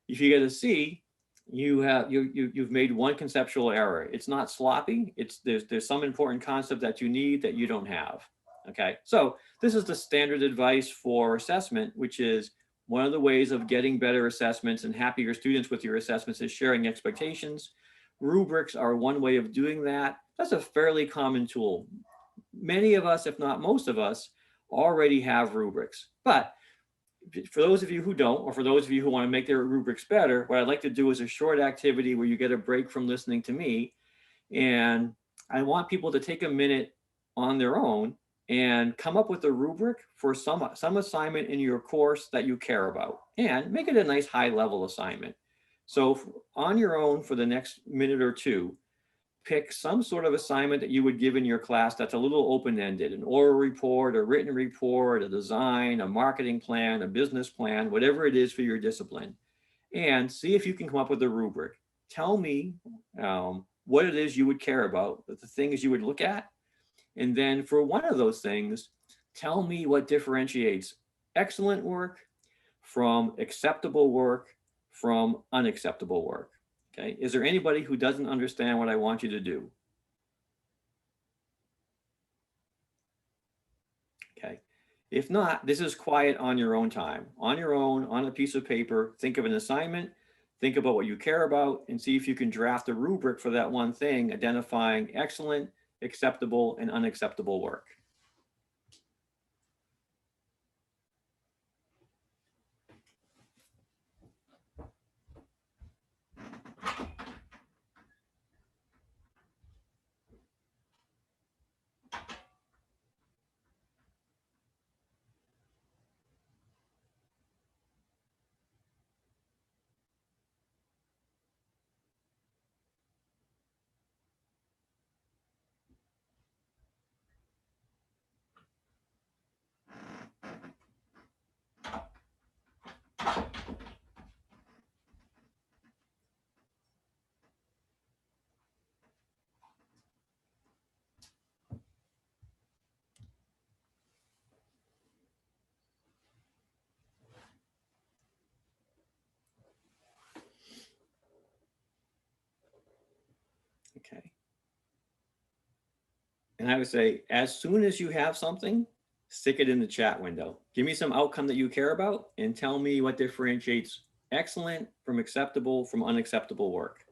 If you get a C, you've made one conceptual error. It's not sloppy. There's some important concept that you need that you don't have. Okay, so this is the standard advice for assessment, which is one of the ways of getting better assessments and happier students with your assessments is sharing expectations. Rubrics are one way of doing that. That's a fairly common tool. Many of us, if not most of us, already have rubrics. But for those of you who don't, or for those of you who want to make their rubrics better, what I'd like to do is a short activity where you get a break from listening to me. And I want people to take a minute on their own and come up with a rubric for some assignment in your course that you care about, and make it a nice high level assignment. So on your own for the next minute or two, pick some sort of assignment that you would give in your class that's a little open-ended, an oral report, a written report, a design, a marketing plan, a business plan, whatever it is for your discipline, and see if you can come up with a rubric. Tell me what it is you would care about, the things you would look at. And then for one of those things, tell me what differentiates excellent work from acceptable work from unacceptable work. Okay, is there anybody who doesn't understand what I want you to do? Okay, if not, this is quiet on your own time, on your own, on a piece of paper. Think of an assignment, think about what you care about, and see if you can draft a rubric for that one thing, identifying excellent, acceptable, and unacceptable work. Okay. And I would say, as soon as you have something, stick it in the chat window. Give me some outcome that you care about and tell me what differentiates excellent from acceptable from unacceptable work.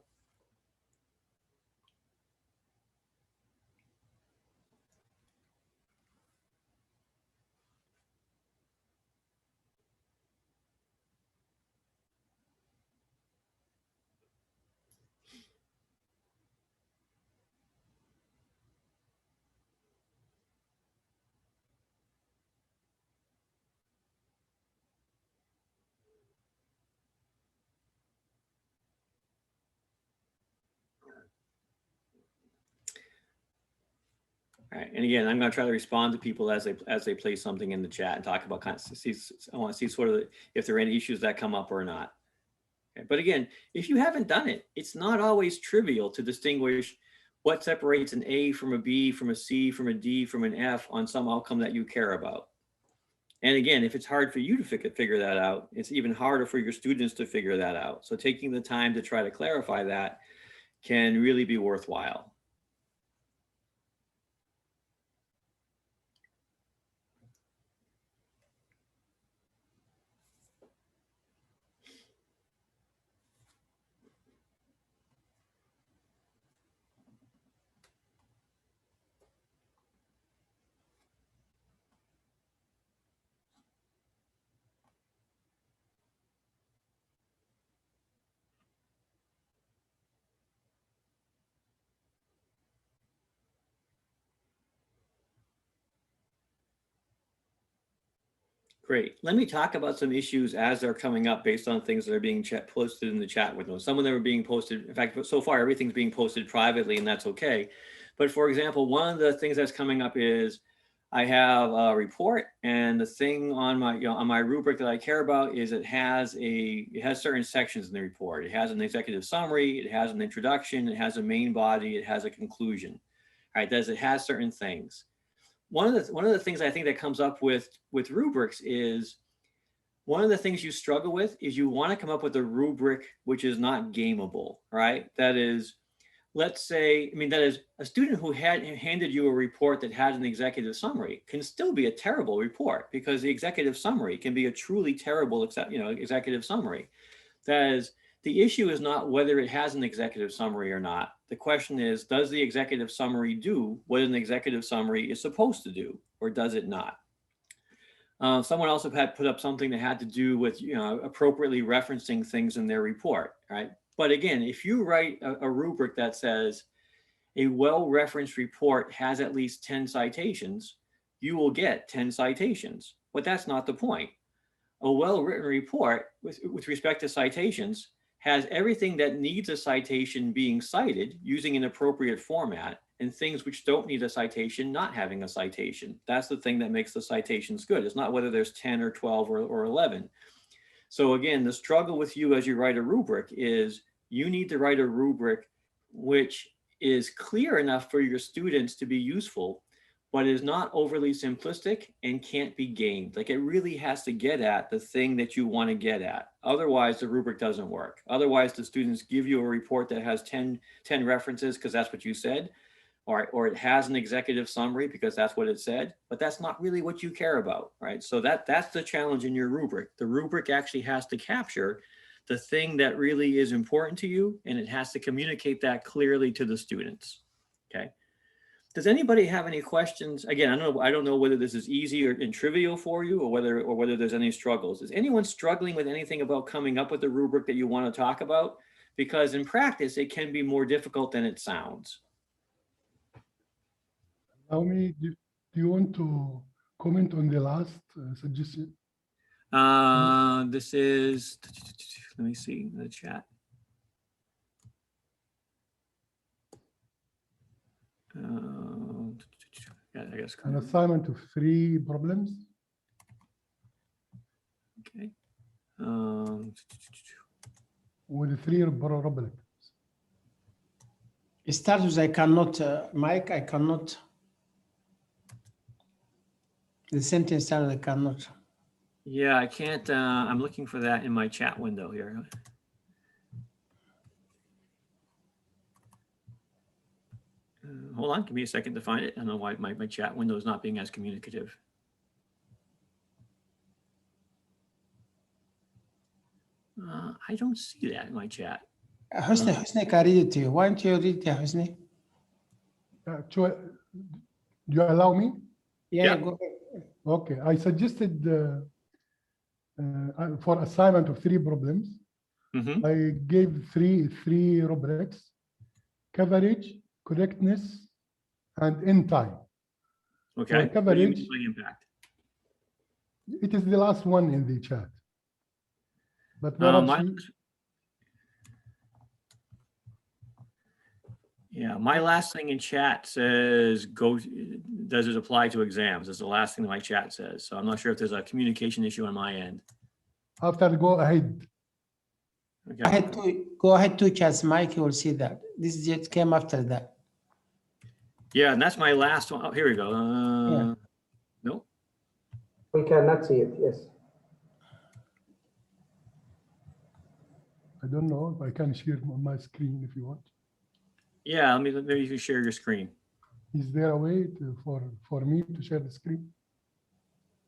All right, and again, I'm going to try to respond to people as they place something in the chat and talk about I want to see sort of if there are any issues that come up or not. Okay, but again, if you haven't done it, it's not always trivial to distinguish what separates an A from a B, from a C, from a D, from an F on some outcome that you care about. And again, if it's hard for you to figure that out, it's even harder for your students to figure that out. So taking the time to try to clarify that can really be worthwhile. Great. Let me talk about some issues as they're coming up based on things that are being posted in the chat window. Some of them are being posted. In fact, so far, everything's being posted privately, and that's okay. But for example, one of the things that's coming up is I have a report, and the thing on my, on my rubric that I care about is it has certain sections in the report. It has an executive summary, it has an introduction, it has a main body, it has a conclusion. All right, it has certain things. One of the things I think that comes up with rubrics is one of the things you struggle with is you want to come up with a rubric which is not gameable, right? That is, let's say, that is a student who had handed you a report that had an executive summary can still be a terrible report because the executive summary can be a truly terrible, executive summary. That is, the issue is not whether it has an executive summary or not. The question is, does the executive summary do what an executive summary is supposed to do, or does it not? Someone also had put up something that had to do with, appropriately referencing things in their report, right? But again, if you write a rubric that says a well-referenced report has at least 10 citations, you will get 10 citations, but that's not the point. A well-written report with respect to citations has everything that needs a citation being cited using an appropriate format, and things which don't need a citation not having a citation. That's the thing that makes the citations good. It's not whether there's 10 or 12 or 11. So again, the struggle with you as you write a rubric is you need to write a rubric which is clear enough for your students to be useful, but is not overly simplistic and can't be gamed. Like, it really has to get at the thing that you want to get at. Otherwise, the rubric doesn't work. Otherwise, the students give you a report that has 10 references because that's what you said, or it has an executive summary because that's what it said, but that's not really what you care about, right? So that's the challenge in your rubric. The rubric actually has to capture the thing that really is important to you, and it has to communicate that clearly to the students, okay? Does anybody have any questions? Again, I don't know whether this is easy and trivial for you, or whether there's any struggles. Is anyone struggling with anything about coming up with a rubric that you want to talk about? Because in practice, it can be more difficult than it sounds. Naomi, do you want to comment on the last suggestion? This is, let me see the chat. Yeah, I guess. An assignment of 3 problems. Okay. With 3 problems. It starts with I cannot, Mike, I cannot. The sentence starts I cannot. Yeah, I can't, I'm looking for that in my chat window here. Hold on, give me a second to find it. I don't know why my chat window is not being as communicative. I don't see that in my chat. Husni can read it to you. Why don't you read it, Husni? Do you allow me? Yeah, Yeah. go ahead. Okay, I suggested for assignment of 3 problems, I gave three rubrics: coverage, correctness, and end time. Okay. For What do you coverage, mean by impact? it is the last one in the chat. But perhaps Yeah, my last thing in chat says, does it apply to exams? Is the last thing that my chat says. So I'm not sure if there's a communication issue on my end. after go ahead. Okay. Go ahead 2 chats, Mike, you will see that. This just came after that. Yeah, and that's my last one. Oh, here we go. Yeah. Nope. We cannot see it, yes. I don't know if I can share my screen if you want. Yeah, maybe you can share your screen. Is there a way for me to share the screen?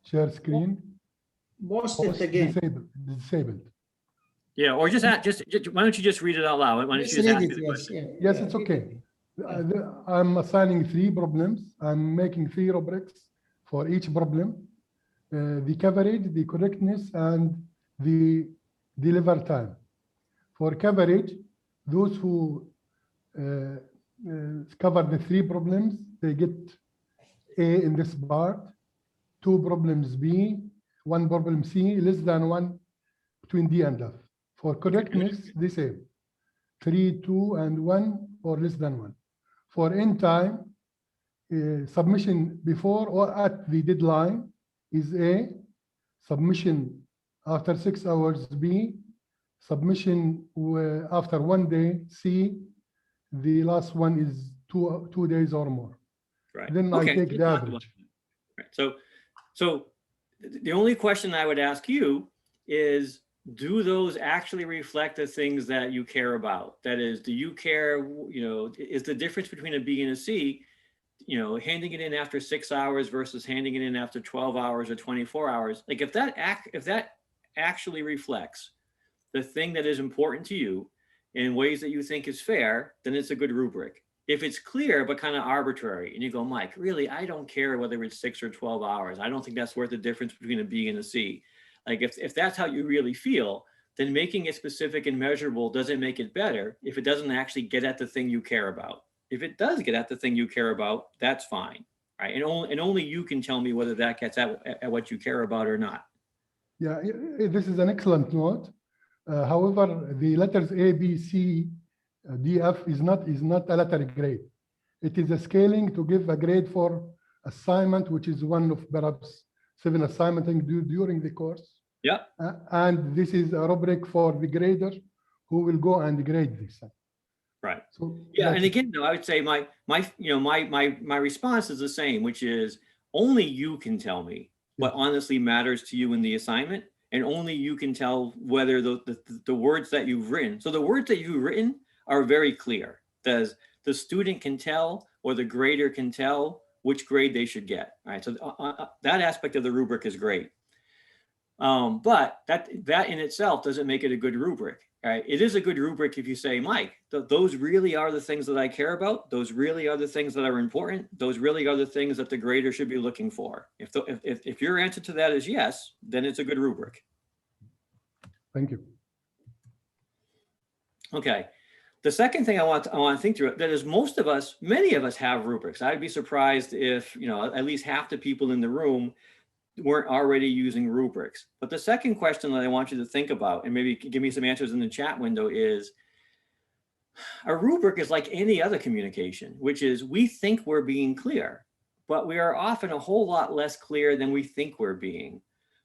Share screen? Post it again. Disabled. Yeah, or just why don't you just read it out loud? Why don't you just Read ask it, me the yes, question? yeah, Yes, yeah, it's read okay. it. I'm assigning 3 problems. I'm making 3 rubrics for each problem: the coverage, the correctness, and the deliver time. For coverage, those who cover the 3 problems, they get A in this part, 2 problems B, one problem C, less than one between D and F. For correctness, the same. 3, 2, and 1, or less than 1. For end time, submission before or at the deadline is A, submission after 6 hours B, submission after 1 day C, the last one is two days or more. Right. Then I take the average. Right. So the only question I would ask you is, do those actually reflect the things that you care about? That is, do you care, is the difference between a B and a C, handing it in after 6 hours versus handing it in after 12 hours or 24 hours? Like if that actually reflects the thing that is important to you in ways that you think is fair, then it's a good rubric. If it's clear but kind of arbitrary, and you go, Mike, really, I don't care whether it's 6 or 12 hours. I don't think that's worth the difference between a B and a C. Like if that's how you really feel, then making it specific and measurable doesn't make it better if it doesn't actually get at the thing you care about. If it does get at the thing you care about, that's fine, right? And only you can tell me whether that gets at what you care about or not. Yeah, this is an excellent note. However, the letters A, B, C, D, F is not a letter grade. It is a scaling to give a grade for assignment, which is one of perhaps 7 assignments during the course. Yeah. And this is a rubric for the grader who will go and grade this. Right. So yeah, and again, I would say my response is the same, which is only you can tell me what honestly matters to you in the assignment, and only you can tell whether the words that you've written. So the words that you've written are very clear. The student can tell, or the grader can tell which grade they should get. All right. So that aspect of the rubric is great. But that in itself doesn't make it a good rubric. Right? It is a good rubric if you say, Mike, those really are the things that I care about. Those really are the things that are important. Those really are the things that the grader should be looking for. If your answer to that is yes, then it's a good rubric. Thank you. Okay. The second thing I want to think through, that is many of us have rubrics. I'd be surprised if, at least half the people in the room weren't already using rubrics. But the second question that I want you to think about, and maybe give me some answers in the chat window, is a rubric is like any other communication, which is we think we're being clear, but we are often a whole lot less clear than we think we're being.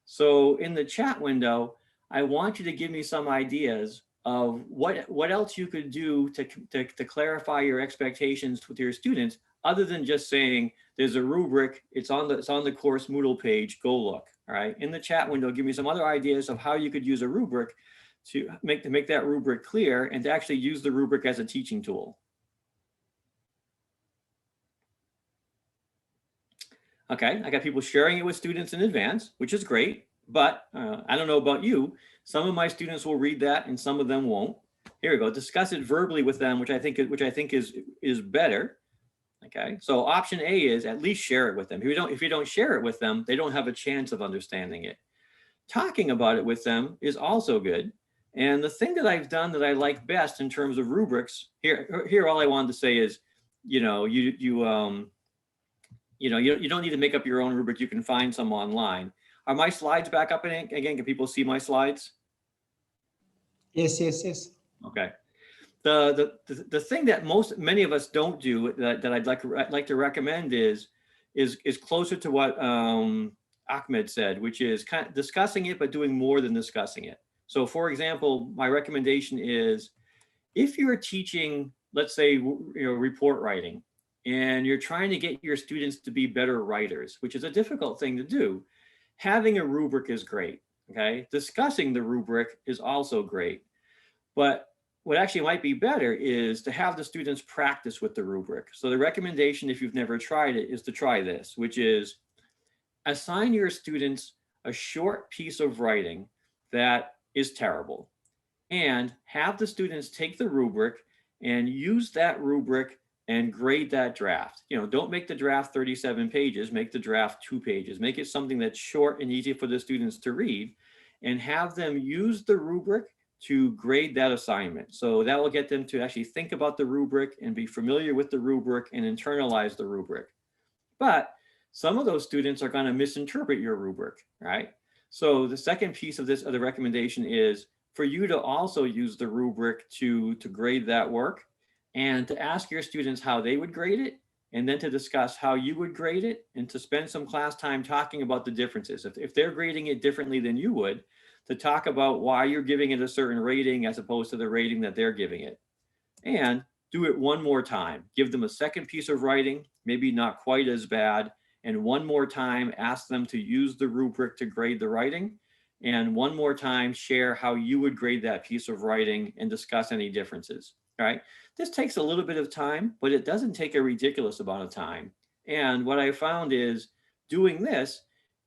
So in the chat window, I want you to give me some ideas of what else you could do to clarify your expectations with your students, other than just saying there's a rubric, it's on the course Moodle page, go look. All right. In the chat window, give me some other ideas of how you could use a rubric to make that rubric clear and to actually use the rubric as a teaching tool. Okay, I got people sharing it with students in advance, which is great, but I don't know about you. Some of my students will read that and some of them won't. Here we go. Discuss it verbally with them, which I think is better. Okay, so option A is at least share it with them. If you don't share it with them, they don't have a chance of understanding it. Talking about it with them is also good. And the thing that I've done that I like best in terms of rubrics, here all I wanted to say is, you don't need to make up your own rubric. You can find some online. Are my slides back up again? Can people see my slides? Yes. Okay. The thing that many of us don't do that I'd like to recommend is closer to what Ahmed said, which is kind of discussing it, but doing more than discussing it. So for example, my recommendation is if you're teaching, let's say, report writing, and you're trying to get your students to be better writers, which is a difficult thing to do, having a rubric is great. Okay. Discussing the rubric is also great. But what actually might be better is to have the students practice with the rubric. So the recommendation, if you've never tried it, is to try this, which is assign your students a short piece of writing that is terrible, and have the students take the rubric and use that rubric and grade that draft. Don't make the draft 37 pages, make the draft 2 pages, make it something that's short and easy for the students to read, and have them use the rubric to grade that assignment. So that will get them to actually think about the rubric and be familiar with the rubric and internalize the rubric. But some of those students are going to misinterpret your rubric, right? So the second piece of the recommendation is for you to also use the rubric to grade that work and to ask your students how they would grade it, and then to discuss how you would grade it, and to spend some class time talking about the differences. If they're grading it differently than you would, to talk about why you're giving it a certain rating as opposed to the rating that they're giving it. And do it one more time. Give them a second piece of writing, maybe not quite as bad, and one more time ask them to use the rubric to grade the writing, and one more time share how you would grade that piece of writing and discuss any differences. All right. This takes a little bit of time, but it doesn't take a ridiculous amount of time. And what I found is doing this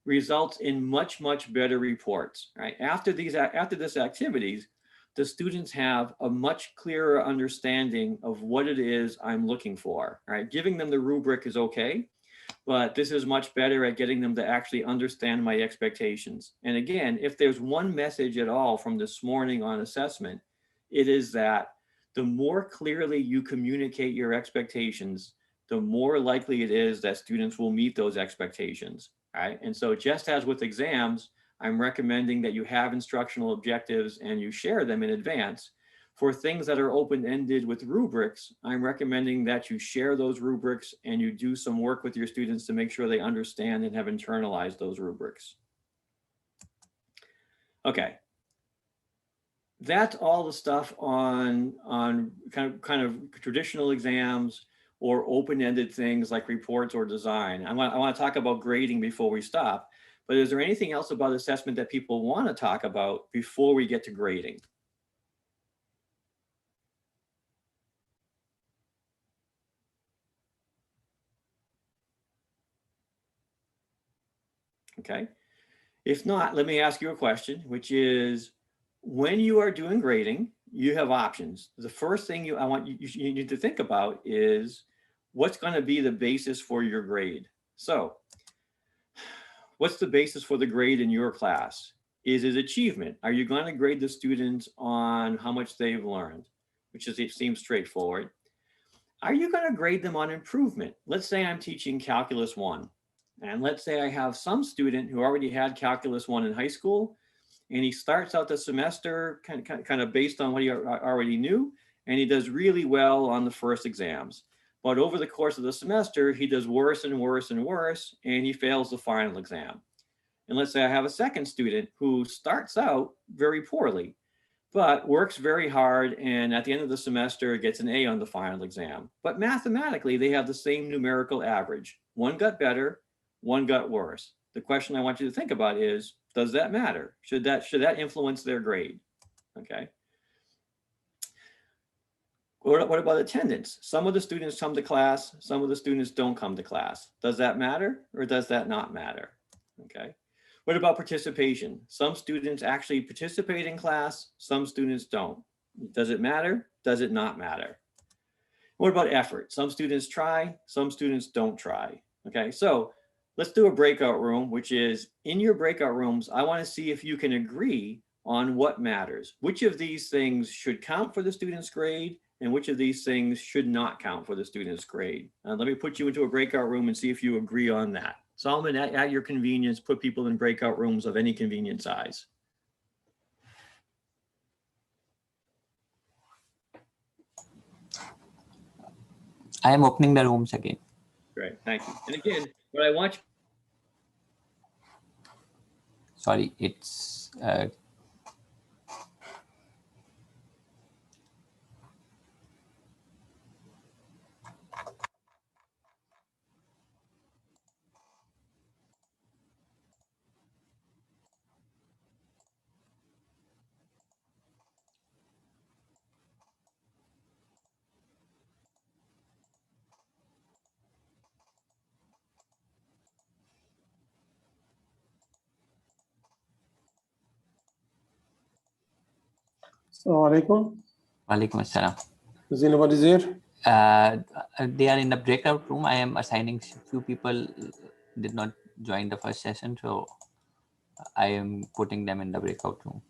results in much, much better reports. Right. After this activities, the students have a much clearer understanding of what it is I'm looking for. Right. Giving them the rubric is okay, but this is much better at getting them to actually understand my expectations. And again, if there's one message at all from this morning on assessment, it is that the more clearly you communicate your expectations, the more likely it is that students will meet those expectations, right? And so just as with exams, I'm recommending that you have instructional objectives and you share them in advance. For things that are open-ended with rubrics, I'm recommending that you share those rubrics and you do some work with your students to make sure they understand and have internalized those rubrics. Okay. That's all the stuff on kind of traditional exams or open-ended things like reports or design. I want to talk about grading before we stop, but is there anything else about assessment that people want to talk about before we get to grading? Okay. If not, let me ask you a question, which is, when you are doing grading, you have options. The first thing you need to think about is what's going to be the basis for your grade. So what's the basis for the grade in your class? Is it achievement? Are you going to grade the students on how much they've learned, which is, it seems straightforward. Are you going to grade them on improvement? Let's say I'm teaching Calculus 1. And let's say I have some student who already had Calculus 1 in high school, and he starts out the semester kind of based on what he already knew, and he does really well on the first exams. But over the course of the semester, he does worse and worse and worse, and he fails the final exam. And let's say I have a second student who starts out very poorly, but works very hard, and at the end of the semester gets an A on the final exam. But mathematically, they have the same numerical average. One got better, one got worse. The question I want you to think about is, does that matter? Should that influence their grade? Okay. What about attendance? Some of the students come to class, some of the students don't come to class. Does that matter or does that not matter? Okay. What about participation? Some students actually participate in class, some students don't. Does it matter? Does it not matter? What about effort? Some students try, some students don't try. Okay, so let's do a breakout room, which is in your breakout rooms, I want to see if you can agree on what matters. Which of these things should count for the student's grade and which of these things should not count for the student's grade. Let me put you into a breakout room and see if you agree on that. Solomon, at your convenience, put people in breakout rooms of any convenient size. I am opening the rooms again. Great, thank you. And again, what I want you. Sorry, it's Assalamu alaikum. Walaikum assalam. Is anybody there? They are in the breakout room. I am assigning few people did not join the first session, so I am putting them in the breakout room.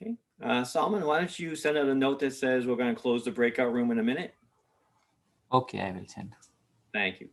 Okay. Salman, why don't you send out a note that says we're going to close the breakout room in a minute? Okay, I will send. Thank you.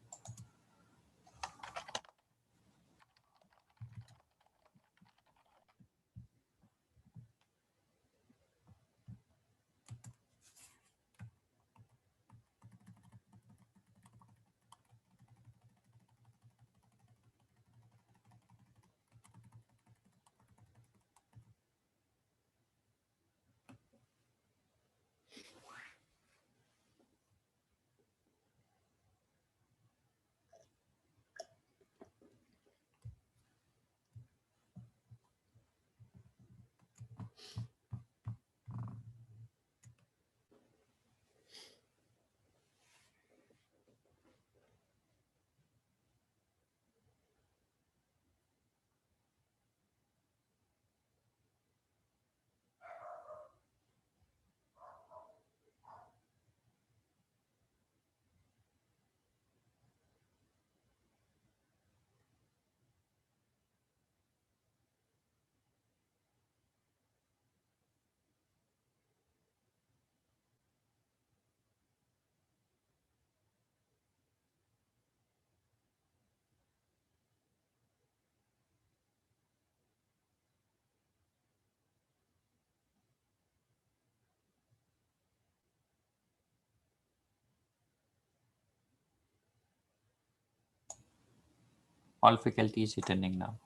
All faculty is attending now.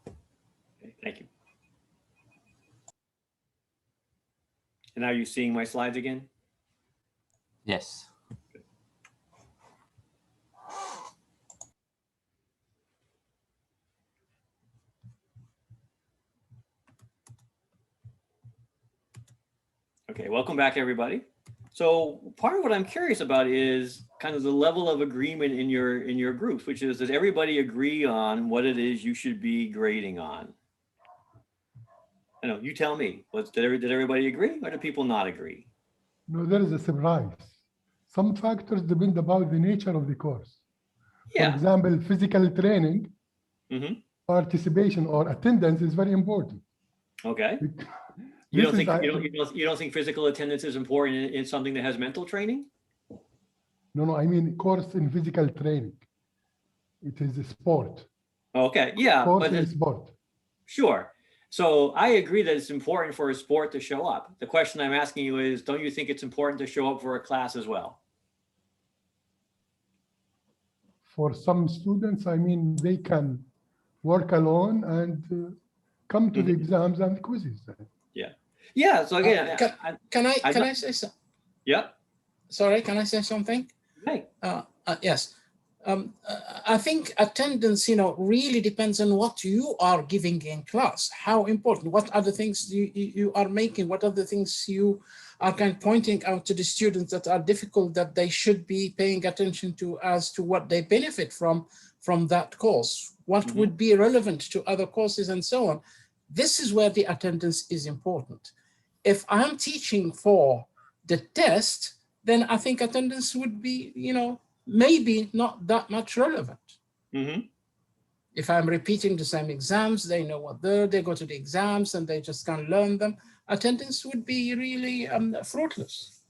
Okay, thank you. And are you seeing my slides again? Yes. Okay, welcome back, everybody. So part of what I'm curious about is kind of the level of agreement in your groups, which is, does everybody agree on what it is you should be grading on? I know, you tell me. Did everybody agree, or do people not agree? No, there is a surprise. Some factors depend about the nature of the course. For Yeah. example, physical training, Mm-hmm. participation or attendance is very important. Okay. You don't think physical attendance is important in something that has mental training? No, I mean course in physical training. It is a sport. Okay, yeah, Course but in sport. sure. So I agree that it's important for a sport to show up. The question I'm asking you is, don't you think it's important to show up for a class as well? For some students, I mean, they can work alone and come to the exams and quizzes. Yeah. Yeah. So again, can I say something? Yeah. Sorry, can I say something? Hey. Yes. I think attendance, really depends on what you are giving in class. How important? What are the things you are making? What are the things you are kind of pointing out to the students that are difficult that they should be paying attention to as to what they benefit from that course? What would be relevant to other courses and so on? This is where the attendance is important. If I'm teaching for the test, then I think attendance would be, maybe not that much relevant. If I'm repeating the same exams, they know what they go to the exams and they just can't learn them. Attendance would be really fruitless.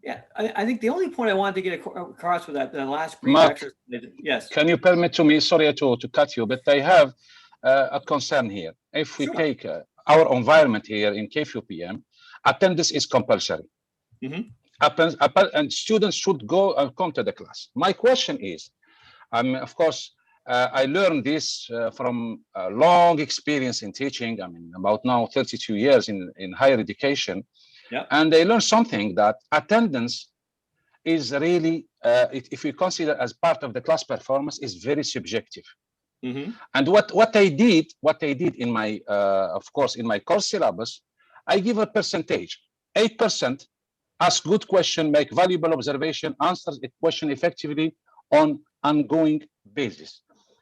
Yeah, I think the only point I wanted to get across with that last brief Mark, exercise. Yes. Can you permit to me, sorry to cut you, but I have a concern here. If we take our environment here in KFUPM, attendance is compulsory. And students should go and come to the class. My question is, of course, I learned this from a long experience in teaching. I mean, about now 32 years in higher education. Yeah. And I learned something that attendance is really, if we consider as part of the class performance, is very subjective. And what I did in my, of course, in my course syllabus, I give a percentage. 8% ask good question, make valuable observation, answers a question effectively on ongoing basis.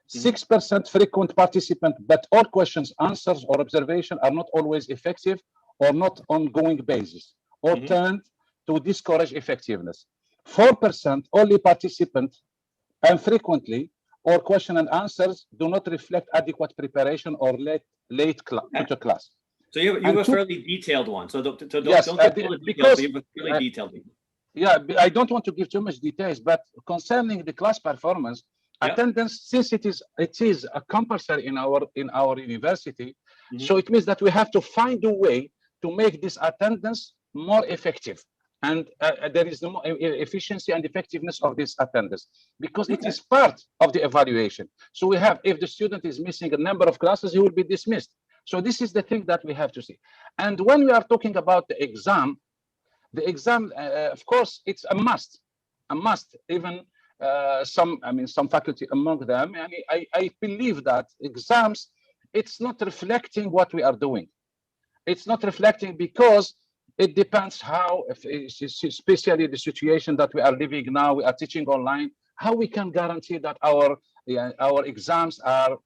6% frequent participant, but all questions, answers, or observation are not always effective or not ongoing basis, or tend to discourage effectiveness. 4% only participant and frequently, or question and answers do not reflect adequate preparation or late to class. So you have a fairly detailed one. So don't Yes, get all the details, because but you have a fairly detailed one. yeah, I don't want to give too much details, but concerning the class performance, Yep. attendance, since it is a compulsory in our university, Mhm. so it means that we have to find a way to make this attendance more effective, and there is no efficiency and effectiveness of this attendance because it is part of the evaluation. So we have, if the student is missing a number of classes, he will be dismissed. So this is the thing that we have to see. And when we are talking about the exam, of course, it's a must, even some faculty among them. And I believe that exams, it's not reflecting what we are doing. It's not reflecting because it depends how, especially the situation that we are living now, we are teaching online, how we can guarantee that our exams are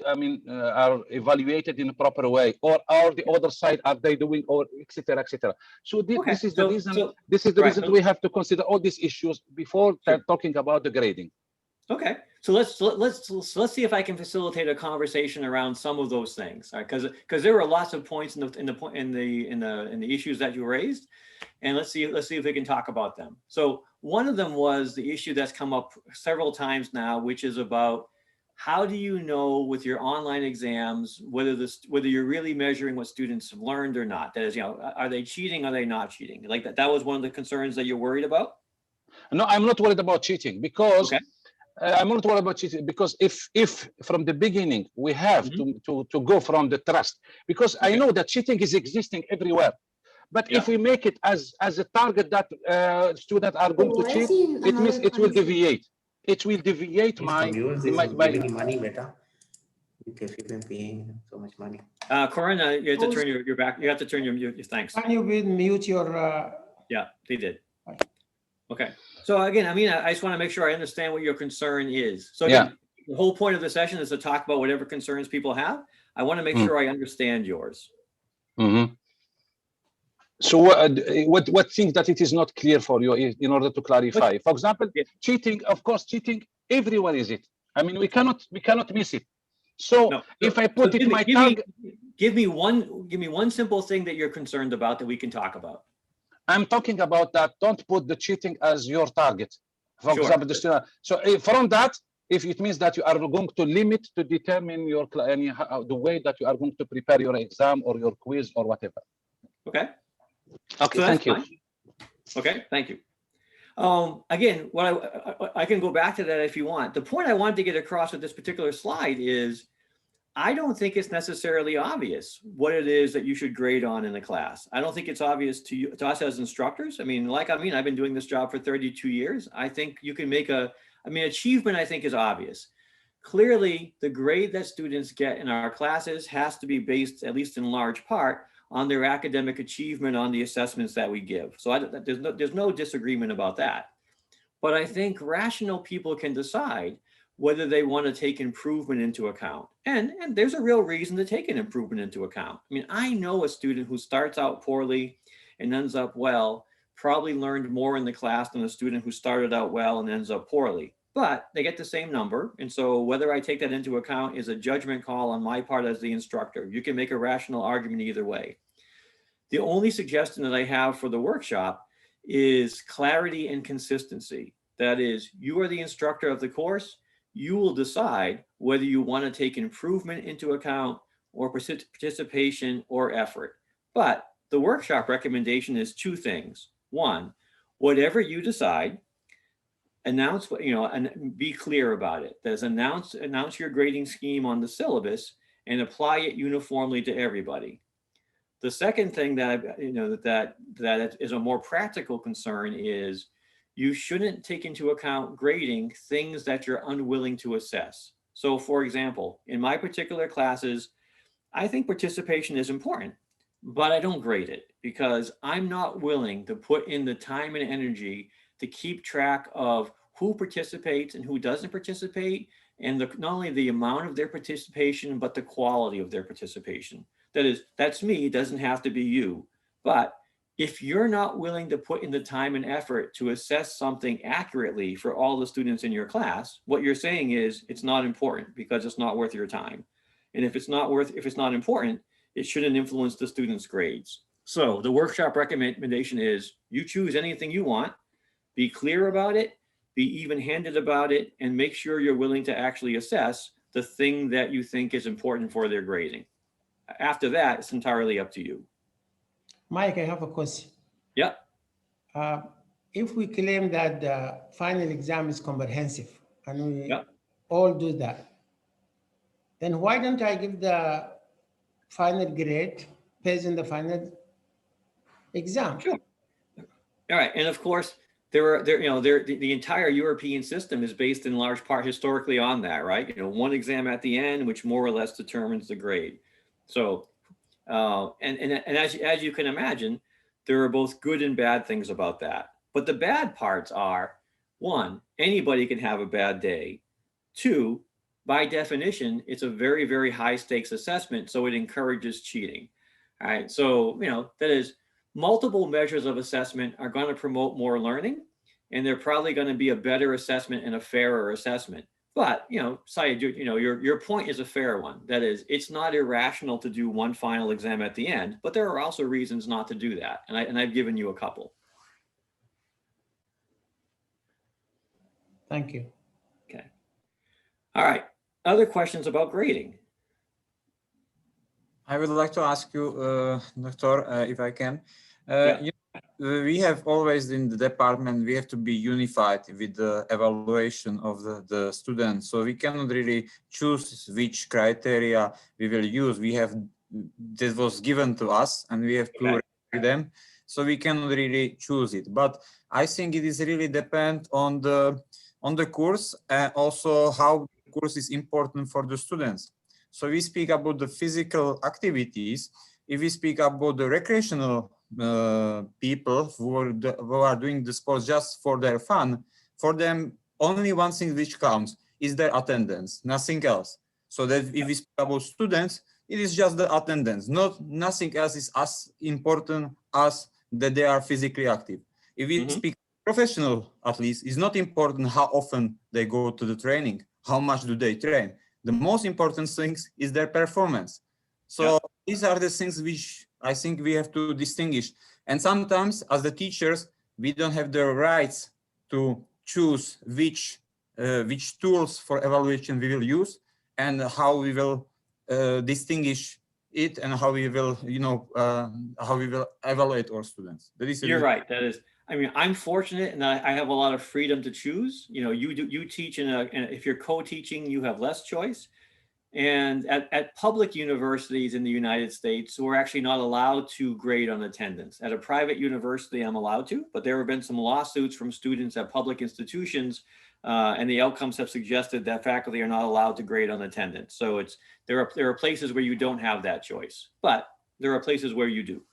are evaluated in a proper way, or the other side, are they doing, or etc., etc. So this is the reason. This is the reason we have to consider all these issues before talking about the grading. Okay, so let's see if I can facilitate a conversation around some of those things, right? Because there were lots of points in the issues that you raised, and let's see if we can talk about them. So one of them was the issue that's come up several times now, which is about how do you know with your online exams whether you're really measuring what students have learned or not? That is, are they cheating? Are they not cheating? Like that was one of the concerns that you're worried about? No, I'm not worried about cheating because I'm not worried about cheating because if from the beginning we have to go from the trust, because I know that cheating is existing everywhere. But if we make it as a target that students are going to cheat, it means it will deviate. It will deviate my money better. KFUPM paying so much money. Corinna, you have to turn your back. You have to turn your thanks. Can you mute your? Yeah, they did. Okay. So again, I just want to make sure I understand what your concern is. So again, the whole point of the session is to talk about whatever concerns people have. I want to make sure I understand yours. So what things that it is not clear for you in order to clarify? For example, cheating, of course, cheating, everywhere is it. I mean, we cannot miss it. So if I put it my target, give me one simple thing that you're concerned about that we can talk about. I'm talking about that. Don't put the cheating as your target. For example, the student. So from that, if it means that you are going to limit to determine the way that you are going to prepare your exam or your quiz or whatever. Okay. Okay. So thank you. Fine. Okay. Thank you. Again, I can go back to that if you want. The point I wanted to get across with this particular slide is I don't think it's necessarily obvious what it is that you should grade on in the class. I don't think it's obvious to us as instructors. I've been doing this job for 32 years. I think you can make achievement, I think, is obvious. Clearly, the grade that students get in our classes has to be based, at least in large part, on their academic achievement on the assessments that we give. So there's no disagreement about that. But I think rational people can decide whether they want to take improvement into account. And there's a real reason to take an improvement into account. I know a student who starts out poorly and ends up well, probably learned more in the class than a student who started out well and ends up poorly. But they get the same number. And so whether I take that into account is a judgment call on my part as the instructor. You can make a rational argument either way. The only suggestion that I have for the workshop is clarity and consistency. That is, you are the instructor of the course. You will decide whether you want to take improvement into account or participation or effort. But the workshop recommendation is two things. One, whatever you decide, announce, and be clear about it. That is, announce your grading scheme on the syllabus and apply it uniformly to everybody. The second thing that that is a more practical concern is you shouldn't take into account grading things that you're unwilling to assess. So for example, in my particular classes, I think participation is important, but I don't grade it because I'm not willing to put in the time and energy to keep track of who participates and who doesn't participate, and not only the amount of their participation, but the quality of their participation. That is, that's me, it doesn't have to be you. But if you're not willing to put in the time and effort to assess something accurately for all the students in your class, what you're saying is it's not important because it's not worth your time. And if it's not important, it shouldn't influence the student's grades. So the workshop recommendation is you choose anything you want, be clear about it, be even-handed about it, and make sure you're willing to actually assess the thing that you think is important for their grading. After that, it's entirely up to you. Mike, I have a question. Yeah. If we claim that the final exam is comprehensive and we Yeah. all do that, then why don't I give the final grade based on the final exam? Sure. All right, and of course, the entire European system is based in large part historically on that, right? You know, one exam at the end, which more or less determines the grade. So, and as you can imagine, there are both good and bad things about that. But the bad parts are, one, anybody can have a bad day. Two, by definition, it's a very, very high stakes assessment, so it encourages cheating. All right, so, you know, that is, multiple measures of assessment are going to promote more learning, and they're probably going to be a better assessment and a fairer assessment. But, you know, Syed, you know, your point is a fair one. That is, it's not irrational to do one final exam at the end, but there are also reasons not to do that. And I've given you a couple. Thank you. Okay. All right. Other questions about grading? I would like to ask you, Doctor, if I can. You know, we have always in the department, we have to be unified with the evaluation of the students. So we cannot really choose which criteria we will use. We have, this was given to us and we have to review them. So we cannot really choose it. But I think it is really depend on the course and also how the course is important for the students. So we speak about the physical activities. If we speak about the recreational people who are doing the sports just for their fun, for them, only one thing which counts is their attendance, nothing else. So that if we speak about students, it is just the attendance, nothing else is as important as that they are physically active. If we speak professional athletes, it's not important how often they go to the training, how much do they train. The most important things is their performance. So these are the things which I think we have to distinguish. And sometimes as the teachers, we don't have the rights to choose which tools for evaluation we will use and how we will distinguish it and how we will, you know, how we will evaluate our students. That is You're right. That is, I mean, I'm fortunate and I have a lot of freedom to choose. You know, you teach and if you're co-teaching, you have less choice. And at public universities in the United States, we're actually not allowed to grade on attendance. At a private university, I'm allowed to, but there have been some lawsuits from students at public institutions, and the outcomes have suggested that faculty are not allowed to grade on attendance. So there are places where you don't have that choice, but there are places where you do.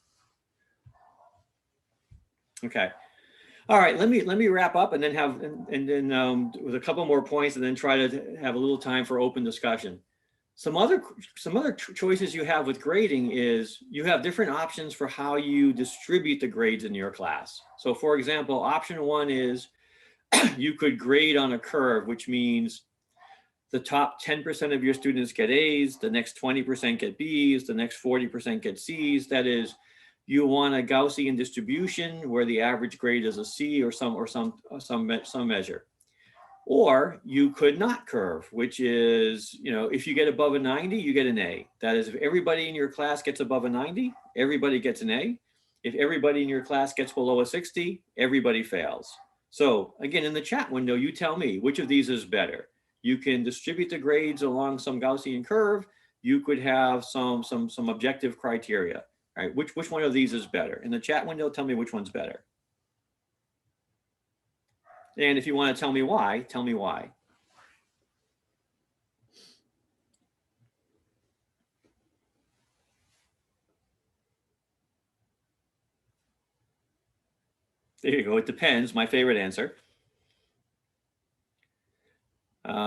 Okay. All right, let me wrap up and then with a couple more points and then try to have a little time for open discussion. Some other choices you have with grading is you have different options for how you distribute the grades in your class. So for example, option one is you could grade on a curve, which means the top 10% of your students get A's, the next 20% get B's, the next 40% get C's. That is, you want a Gaussian distribution where the average grade is a C or some measure. Or you could not curve, which is, you know, if you get above a 90, you get an A. That is, if everybody in your class gets above a 90, everybody gets an A. If everybody in your class gets below a 60, everybody fails. So again, in the chat window, you tell me which of these is better. You can distribute the grades along some Gaussian curve. You could have some objective criteria. All right, which one of these is better? In the chat window, tell me which one's better. And if you want to tell me why, tell me why. There you go. It depends. My favorite answer.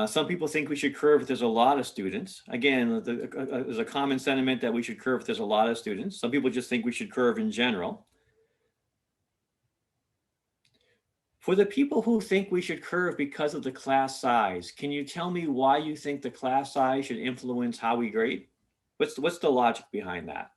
Some people think we should curve if there's a lot of students. Again, there's a common sentiment that we should curve if there's a lot of students. Some people just think we should curve in general. For the people who think we should curve because of the class size, can you tell me why you think the class size should influence how we grade? What's the logic behind that?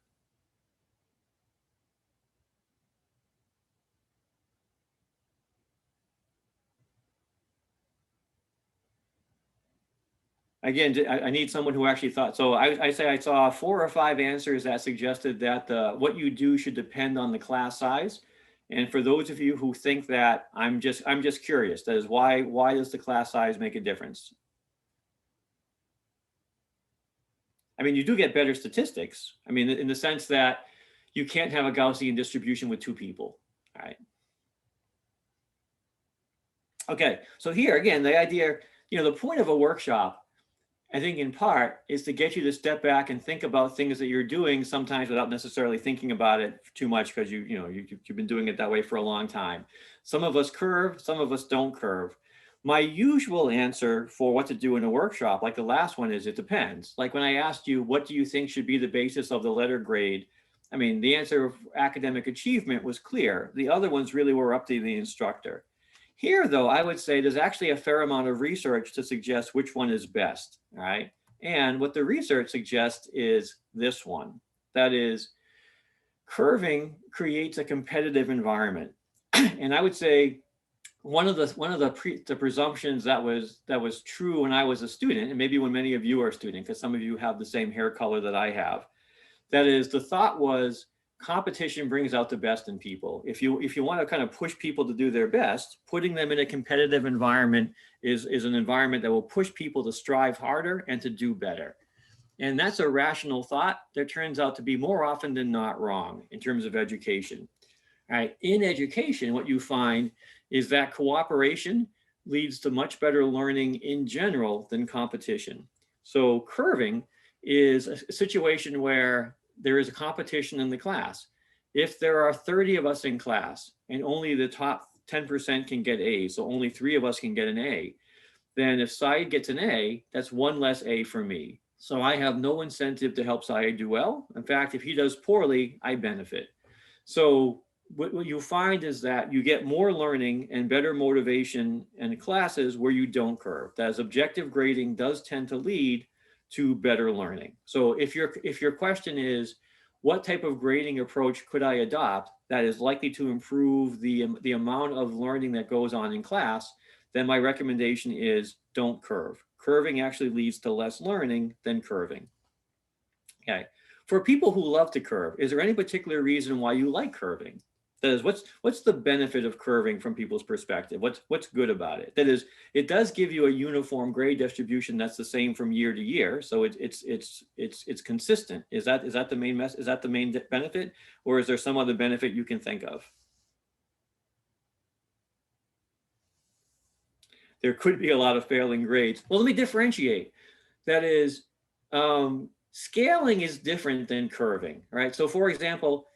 Again, I need someone who actually thought. So I say I saw 4 or 5 answers that suggested that what you do should depend on the class size. And for those of you who think that, I'm just curious. That is why does the class size make a difference? I mean, you do get better statistics. I mean, in the sense that you can't have a Gaussian distribution with 2 people. All right. Okay, so here again, the idea, the point of a workshop, I think in part, is to get you to step back and think about things that you're doing sometimes without necessarily thinking about it too much, because you've been doing it that way for a long time. Some of us curve, some of us don't curve. My usual answer for what to do in a workshop, like the last one, is it depends. Like when I asked you, what do you think should be the basis of the letter grade? I mean, the answer of academic achievement was clear. The other ones really were up to the instructor. Here, though, I would say there's actually a fair amount of research to suggest which one is best, all right? And what the research suggests is this one. That is, curving creates a competitive environment. And I would say one of the presumptions that was true when I was a student, and maybe when many of you are a student, because some of you have the same hair color that I have, that is, the thought was, competition brings out the best in people. If you want to kind of push people to do their best, putting them in a competitive environment is an environment that will push people to strive harder and to do better. And that's a rational thought that turns out to be more often than not wrong in terms of education. All right. In education, what you find is that cooperation leads to much better learning in general than competition. So curving is a situation where there is a competition in the class. If there are 30 of us in class and only the top 10% can get A's, so only 3 of us can get an A, then if Saeed gets an A, that's 1 less A for me. So I have no incentive to help Saeed do well. In fact, if he does poorly, I benefit. So what you find is that you get more learning and better motivation in classes where you don't curve. That is, objective grading does tend to lead to better learning. So if your question is, what type of grading approach could I adopt that is likely to improve the amount of learning that goes on in class, then my recommendation is don't curve. Curving actually leads to less learning than curving. Okay. For people who love to curve, is there any particular reason why you like curving? That is, what's the benefit of curving from people's perspective? What's good about it? That is, it does give you a uniform grade distribution that's the same from year to year, so it's consistent. Is that the main is that the main benefit, or is there some other benefit you can think of? There could be a lot of failing grades. Well, let me differentiate. That is, scaling is different than curving, right? So, for example,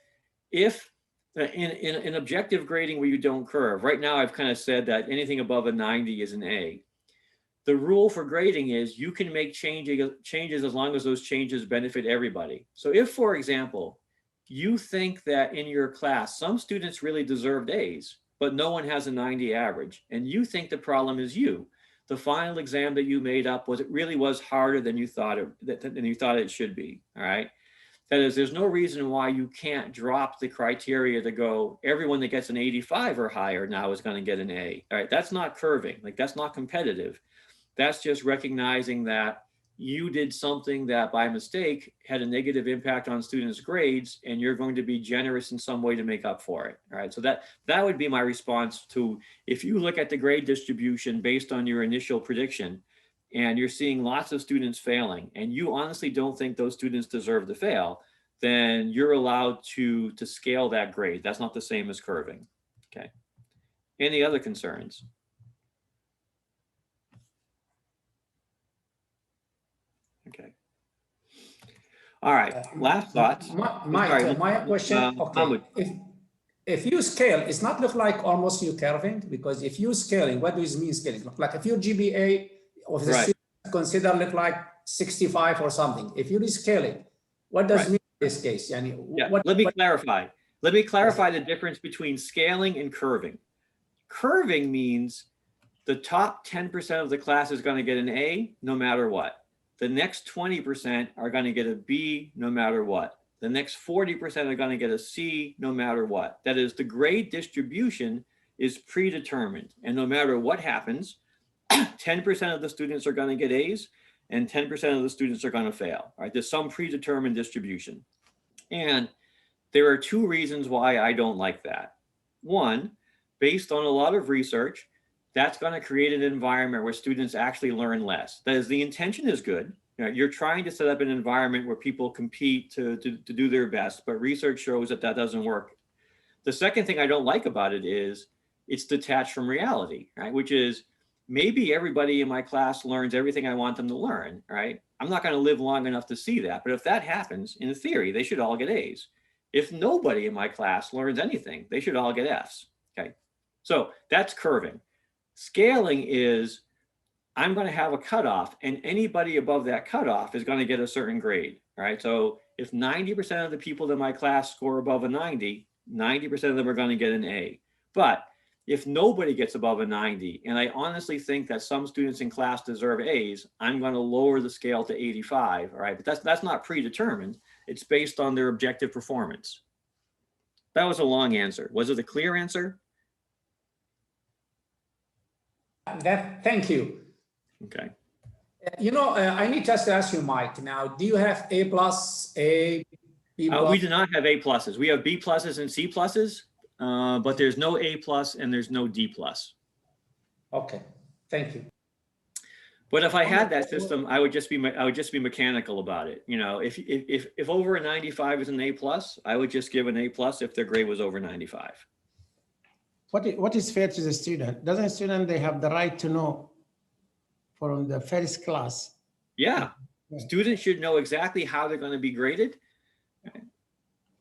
if in objective grading where you don't curve, right now I've kind of said that anything above a 90 is an A. The rule for grading is you can make changes as long as those changes benefit everybody. So if, for example, you think that in your class some students really deserved A's, but no one has a 90 average, and you think the problem is you, the final exam that you made up really was harder than you thought it should be, all right? That is, there's no reason why you can't drop the criteria to go, everyone that gets an 85 or higher now is going to get an A. All right, that's not curving, like that's not competitive. That's just recognizing that you did something that by mistake had a negative impact on students' grades, and you're going to be generous in some way to make up for it. All right, so that would be my response to, if you look at the grade distribution based on your initial prediction, and you're seeing lots of students failing, and you honestly don't think those students deserve to fail, then you're allowed to scale that grade. That's not the same as curving, okay? Any other concerns? Okay. All right, last thoughts. My question, okay. If you scale, it's not look like almost you curving, because if you scaling, what does it mean scaling? Look like if your GPA of the student consider look like 65 or something. If you rescale it, what does it mean in this case? Let me clarify. Let me clarify the difference between scaling and curving. Curving means the top 10% of the class is going to get an A no matter what. the next 20% are going to get a B no matter what. The next 40% are going to get a C no matter what. That is, the grade distribution is predetermined. And no matter what happens, 10% of the students are going to get A's and 10% of the students are going to fail. Right? There's some predetermined distribution. And there are two reasons why I don't like that. One, based on a lot of research, that's going to create an environment where students actually learn less. That is, the intention is good. You're trying to set up an environment where people compete to do their best, but research shows that that doesn't work. The second thing I don't like about it is it's detached from reality, right? Which is, maybe everybody in my class learns everything I want them to learn, right? I'm not going to live long enough to see that. But if that happens, in theory, they should all get A's. If nobody in my class learns anything, they should all get F's, okay? So that's curving. Scaling is, I'm going to have a cutoff, and anybody above that cutoff is going to get a certain grade, right? So if 90% of the people in my class score above a 90, 90% of them are going to get an A. But if nobody gets above a 90, and I honestly think that some students in class deserve A's, I'm going to lower the scale to 85, all right? But that's not predetermined. It's based on their objective performance. That was a long answer. Was it a clear answer? Thank you. Okay. You know, I need just to ask you, Mike, now, do you have A+, A, B+? We do not have A+. We have B+, and C+, but there's no A+, and there's no D+. Okay, thank you. But if I had that system, I would just be mechanical about it. You know, if over a 95 is an A+, I would just give an A+ if their grade was over 95. What is fair to the student? Doesn't the student, they have the right to know from the first class? Yeah, students should know exactly how they're going to be graded.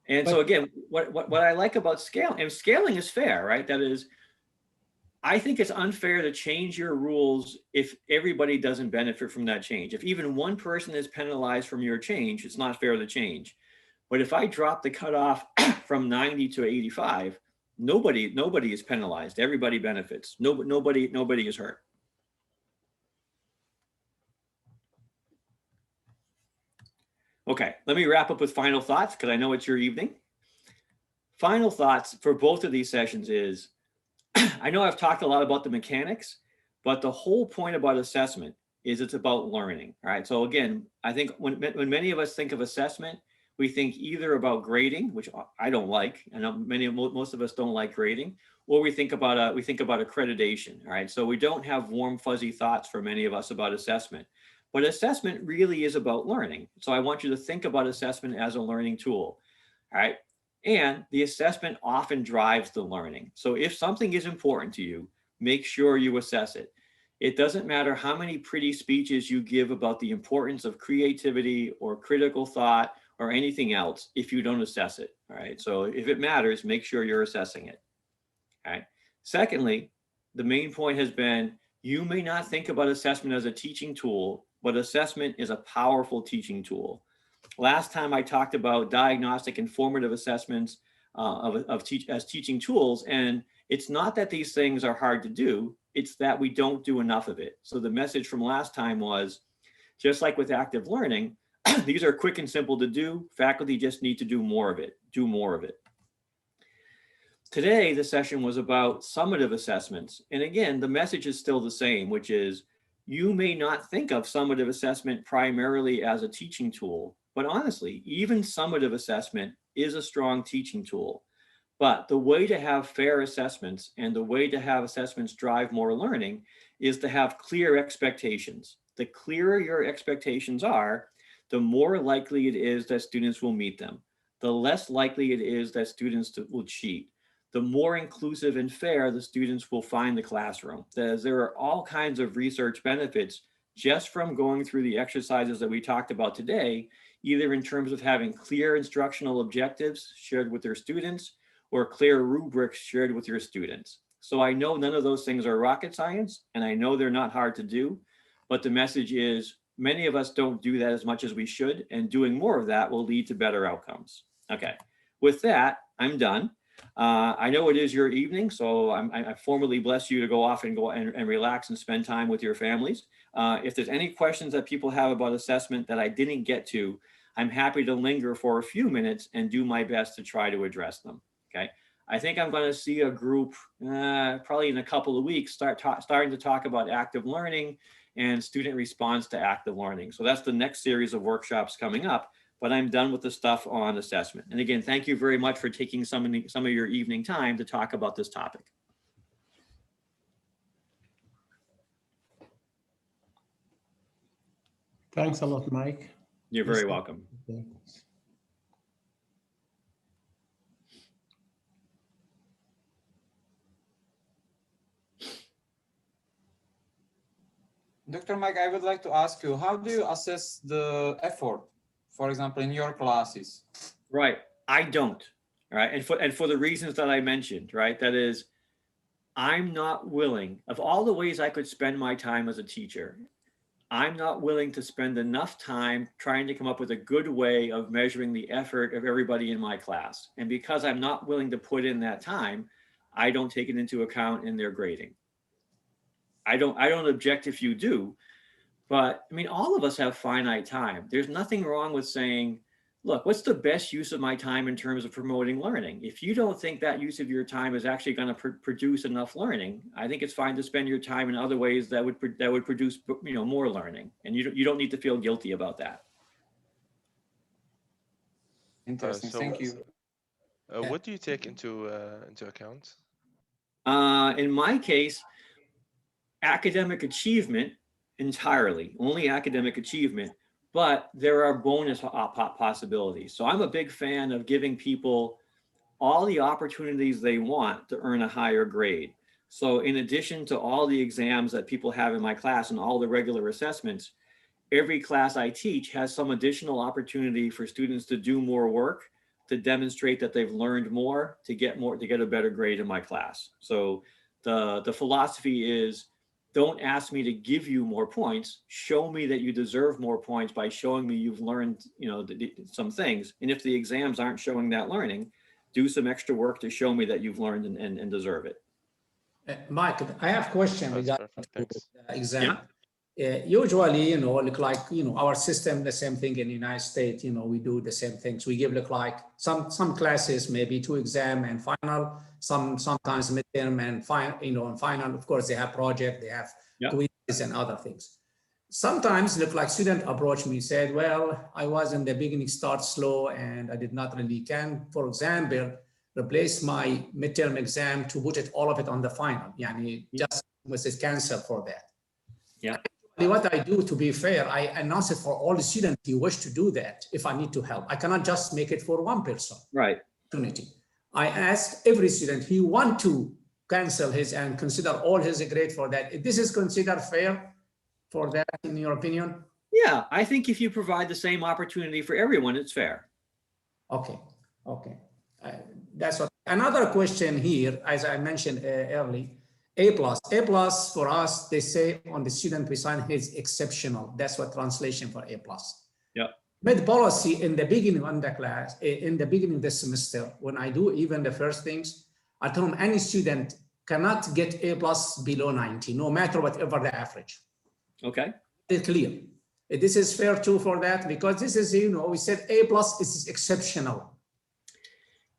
And so again, what I like about scaling, and scaling is fair, right? That is, I think it's unfair to change your rules if everybody doesn't benefit from that change. If even one person is penalized from your change, it's not fair to change. But if I drop the cutoff from 90 to 85, nobody is penalized. Everybody benefits. Nobody is hurt. Okay, let me wrap up with final thoughts because I know it's your evening. Final thoughts for both of these sessions is, I know I've talked a lot about the mechanics, but the whole point about assessment is it's about learning, all right? So again, I think when many of us think of assessment, we think either about grading, which I don't like. I know most of us don't like grading, or we think about accreditation, all right? So we don't have warm, fuzzy thoughts for many of us about assessment. But assessment really is about learning. So I want you to think about assessment as a learning tool, all right? And the assessment often drives the learning. So if something is important to you, make sure you assess it. It doesn't matter how many pretty speeches you give about the importance of creativity or critical thought or anything else if you don't assess it, all right? So if it matters, make sure you're assessing it, all right? Secondly, the main point has been, you may not think about assessment as a teaching tool, but assessment is a powerful teaching tool. Last time I talked about diagnostic and formative assessments as teaching tools, and it's not that these things are hard to do, it's that we don't do enough of it. So the message from last time was, just like with active learning, these are quick and simple to do. Faculty just need to do more of it, Today, the session was about summative assessments. And again, the message is still the same, which is, you may not think of summative assessment primarily as a teaching tool, but honestly, even summative assessment is a strong teaching tool. But the way to have fair assessments and the way to have assessments drive more learning is to have clear expectations. The clearer your expectations are, the more likely it is that students will meet them. The less likely it is that students will cheat. The more inclusive and fair the students will find the classroom. There are all kinds of research benefits just from going through the exercises that we talked about today, either in terms of having clear instructional objectives shared with their students or clear rubrics shared with your students. So I know none of those things are rocket science, and I know they're not hard to do, but the message is many of us don't do that as much as we should, and doing more of that will lead to better outcomes. Okay, with that, I'm done. I know it is your evening, so I formally bless you to go off and relax and spend time with your families. If there's any questions that people have about assessment that I didn't get to, I'm happy to linger for a few minutes and do my best to try to address them. Okay. I think I'm going to see a group probably in a couple of weeks starting to talk about active learning and student response to active learning. So that's the next series of workshops coming up, but I'm done with the stuff on assessment. And again, thank you very much for taking some of your evening time to talk about this topic. Thanks a lot, Mike. You're very welcome. Dr. Mike, I would like to ask you, how do you assess the effort, for example, in your classes? Right. I don't. All right. And for the reasons that I mentioned, right? That is, I'm not willing, of all the ways I could spend my time as a teacher, I'm not willing to spend enough time trying to come up with a good way of measuring the effort of everybody in my class. And because I'm not willing to put in that time, I don't take it into account in their grading. I don't object if you do, but I mean, all of us have finite time. There's nothing wrong with saying, look, what's the best use of my time in terms of promoting learning? If you don't think that use of your time is actually going to produce enough learning, I think it's fine to spend your time in other ways that would produce, you know, more learning. And you don't need to feel guilty about that. Interesting. Thank you. What do you take into account? In my case, academic achievement entirely, only academic achievement, but there are bonus possibilities. So I'm a big fan of giving people all the opportunities they want to earn a higher grade. So in addition to all the exams that people have in my class and all the regular assessments, every class I teach has some additional opportunity for students to do more work, to demonstrate that they've learned more, to get a better grade in my class. So the philosophy is, don't ask me to give you more points. Show me that you deserve more points by showing me you've learned, you know, some things. And if the exams aren't showing that learning, do some extra work to show me that you've learned and deserve it. Mike, I have a question regarding the exam. Yeah. Usually, you know, look like, you know, our system, the same thing in the United States, you know, we do the same things. We give look like some classes, maybe 2 exam and final, sometimes midterm and final, you know, and final, of course, they have project, they have quizzes and other things. Sometimes look like student approach me, said, well, I was in the beginning start slow and I did not really can, for example, replace my midterm exam to put it all of it on the final. Yani just was it cancel for that. Yeah. What I do, to be fair, I announce it for all the students who wish to do that if I need to help. I cannot just make it for one person. Right. Opportunity. I ask every student who want to cancel his and consider all his grade for that. If this is considered fair for that, in your opinion? Yeah, I think if you provide the same opportunity for everyone, it's fair. Okay. Okay. That's what. Another question here, as I mentioned early. A+. A+ for us, they say on the student we sign is exceptional. That's what translation for A+. Yeah. Mid policy in the beginning of the class, in the beginning of the semester, when I do even the first things, I tell them any student cannot get A+ below 90, no matter whatever the average. Okay. It's clear. This is fair too for that, because this is, you know, we said A+ is exceptional.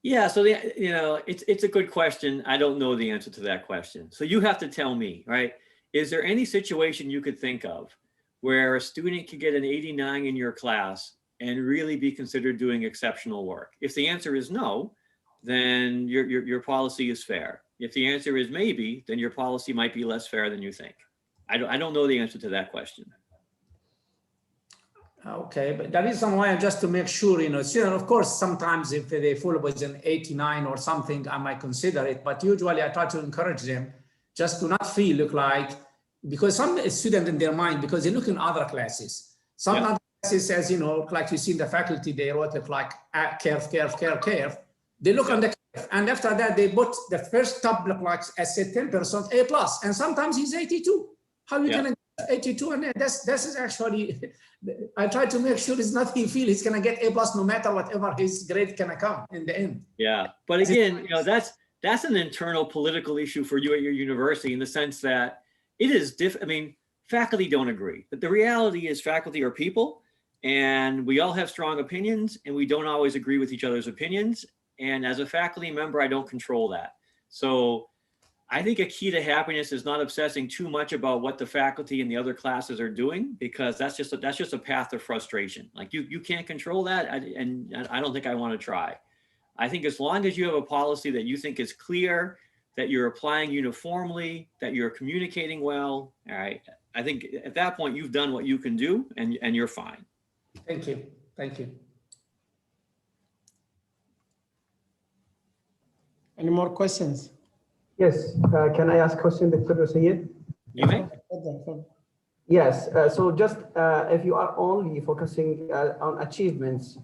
Yeah, so it's a good question. I don't know the answer to that question. So you have to tell me, right? Is there any situation you could think of where a student could get an 89 in your class and really be considered doing exceptional work? If the answer is no, then your policy is fair. If the answer is maybe, then your policy might be less fair than you think. I don't know the answer to that question. Okay, but the reason why, just to make sure, you know, of course, sometimes if they fall within 89 or something, I might consider it, but usually I try to encourage them just to not feel look like, because some student in their mind, because they look in other classes, some other classes, as you know, like you see in the faculty, they wrote it like curve. They look on the curve, and after that, they put the first top look like, I said, 10% A+, and sometimes he's 82. How you can 82, and this is actually, I try to make sure it's not he feel he's gonna get A+ no matter whatever his grade gonna come in the end. Yeah, but again, that's an internal political issue for you at your university in the sense that it is I mean, faculty don't agree, but the reality is faculty are people, and we all have strong opinions, and we don't always agree with each other's opinions. And as a faculty member, I don't control that. So I think a key to happiness is not obsessing too much about what the faculty and the other classes are doing, because that's just a path of frustration. Like you can't control that, and I don't think I want to try. I think as long as you have a policy that you think is clear, that you're applying uniformly, that you're communicating well, all right, I think at that point you've done what you can do, and you're fine. Thank you. Thank you. Any more questions? Yes, can I ask a question, Dr. Sayed? You may. Yes, so just if you are only focusing on achievements,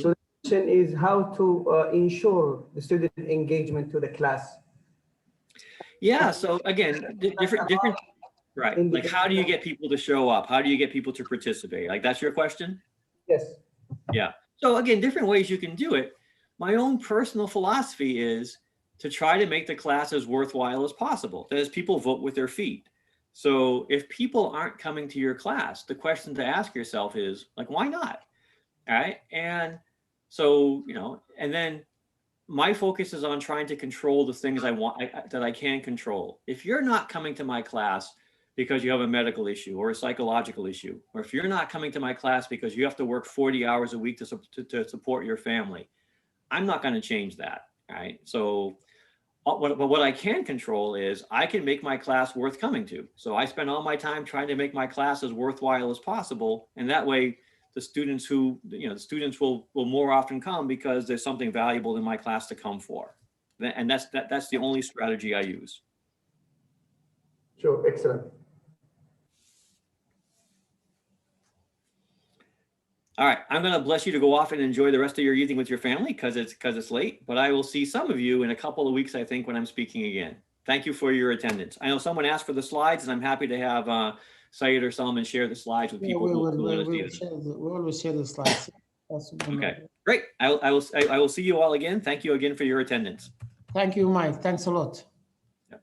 so the question is how to ensure the student engagement to the class. Yeah, so again, different, right? Like how do you get people to show up? How do you get people to participate? Like that's your question? Yes. Yeah, so again, different ways you can do it. My own personal philosophy is to try to make the class as worthwhile as possible. That is, people vote with their feet. So if people aren't coming to your class, the question to ask yourself is like, why not? All right. And so, and then my focus is on trying to control the things that I can control. If you're not coming to my class because you have a medical issue or a psychological issue, or if you're not coming to my class because you have to work 40 hours a week to support your family, I'm not going to change that. All right. So what I can control is I can make my class worth coming to. So I spend all my time trying to make my class as worthwhile as possible. And that way the students will more often come because there's something valuable in my class to come for. And that's the only strategy I use. Sure, excellent. All right, I'm going to bless you to go off and enjoy the rest of your evening with your family because it's late, but I will see some of you in a couple of weeks, I think, when I'm speaking again. Thank you for your attendance. I know someone asked for the slides, and I'm happy to have Syed or Solomon share the slides with people who want to see them. We always share the slides. Okay, great. I will see you all again. Thank you again for your attendance. Thank you, Mike. Thanks a lot. Yep.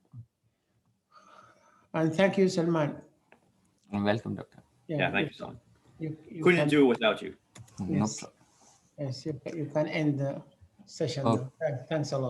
And thank you, Salman. You're welcome, Doctor. Yeah, thank you, Solomon. You couldn't do it without you. Yes, yes, you can end the session. Okay. Thanks a lot.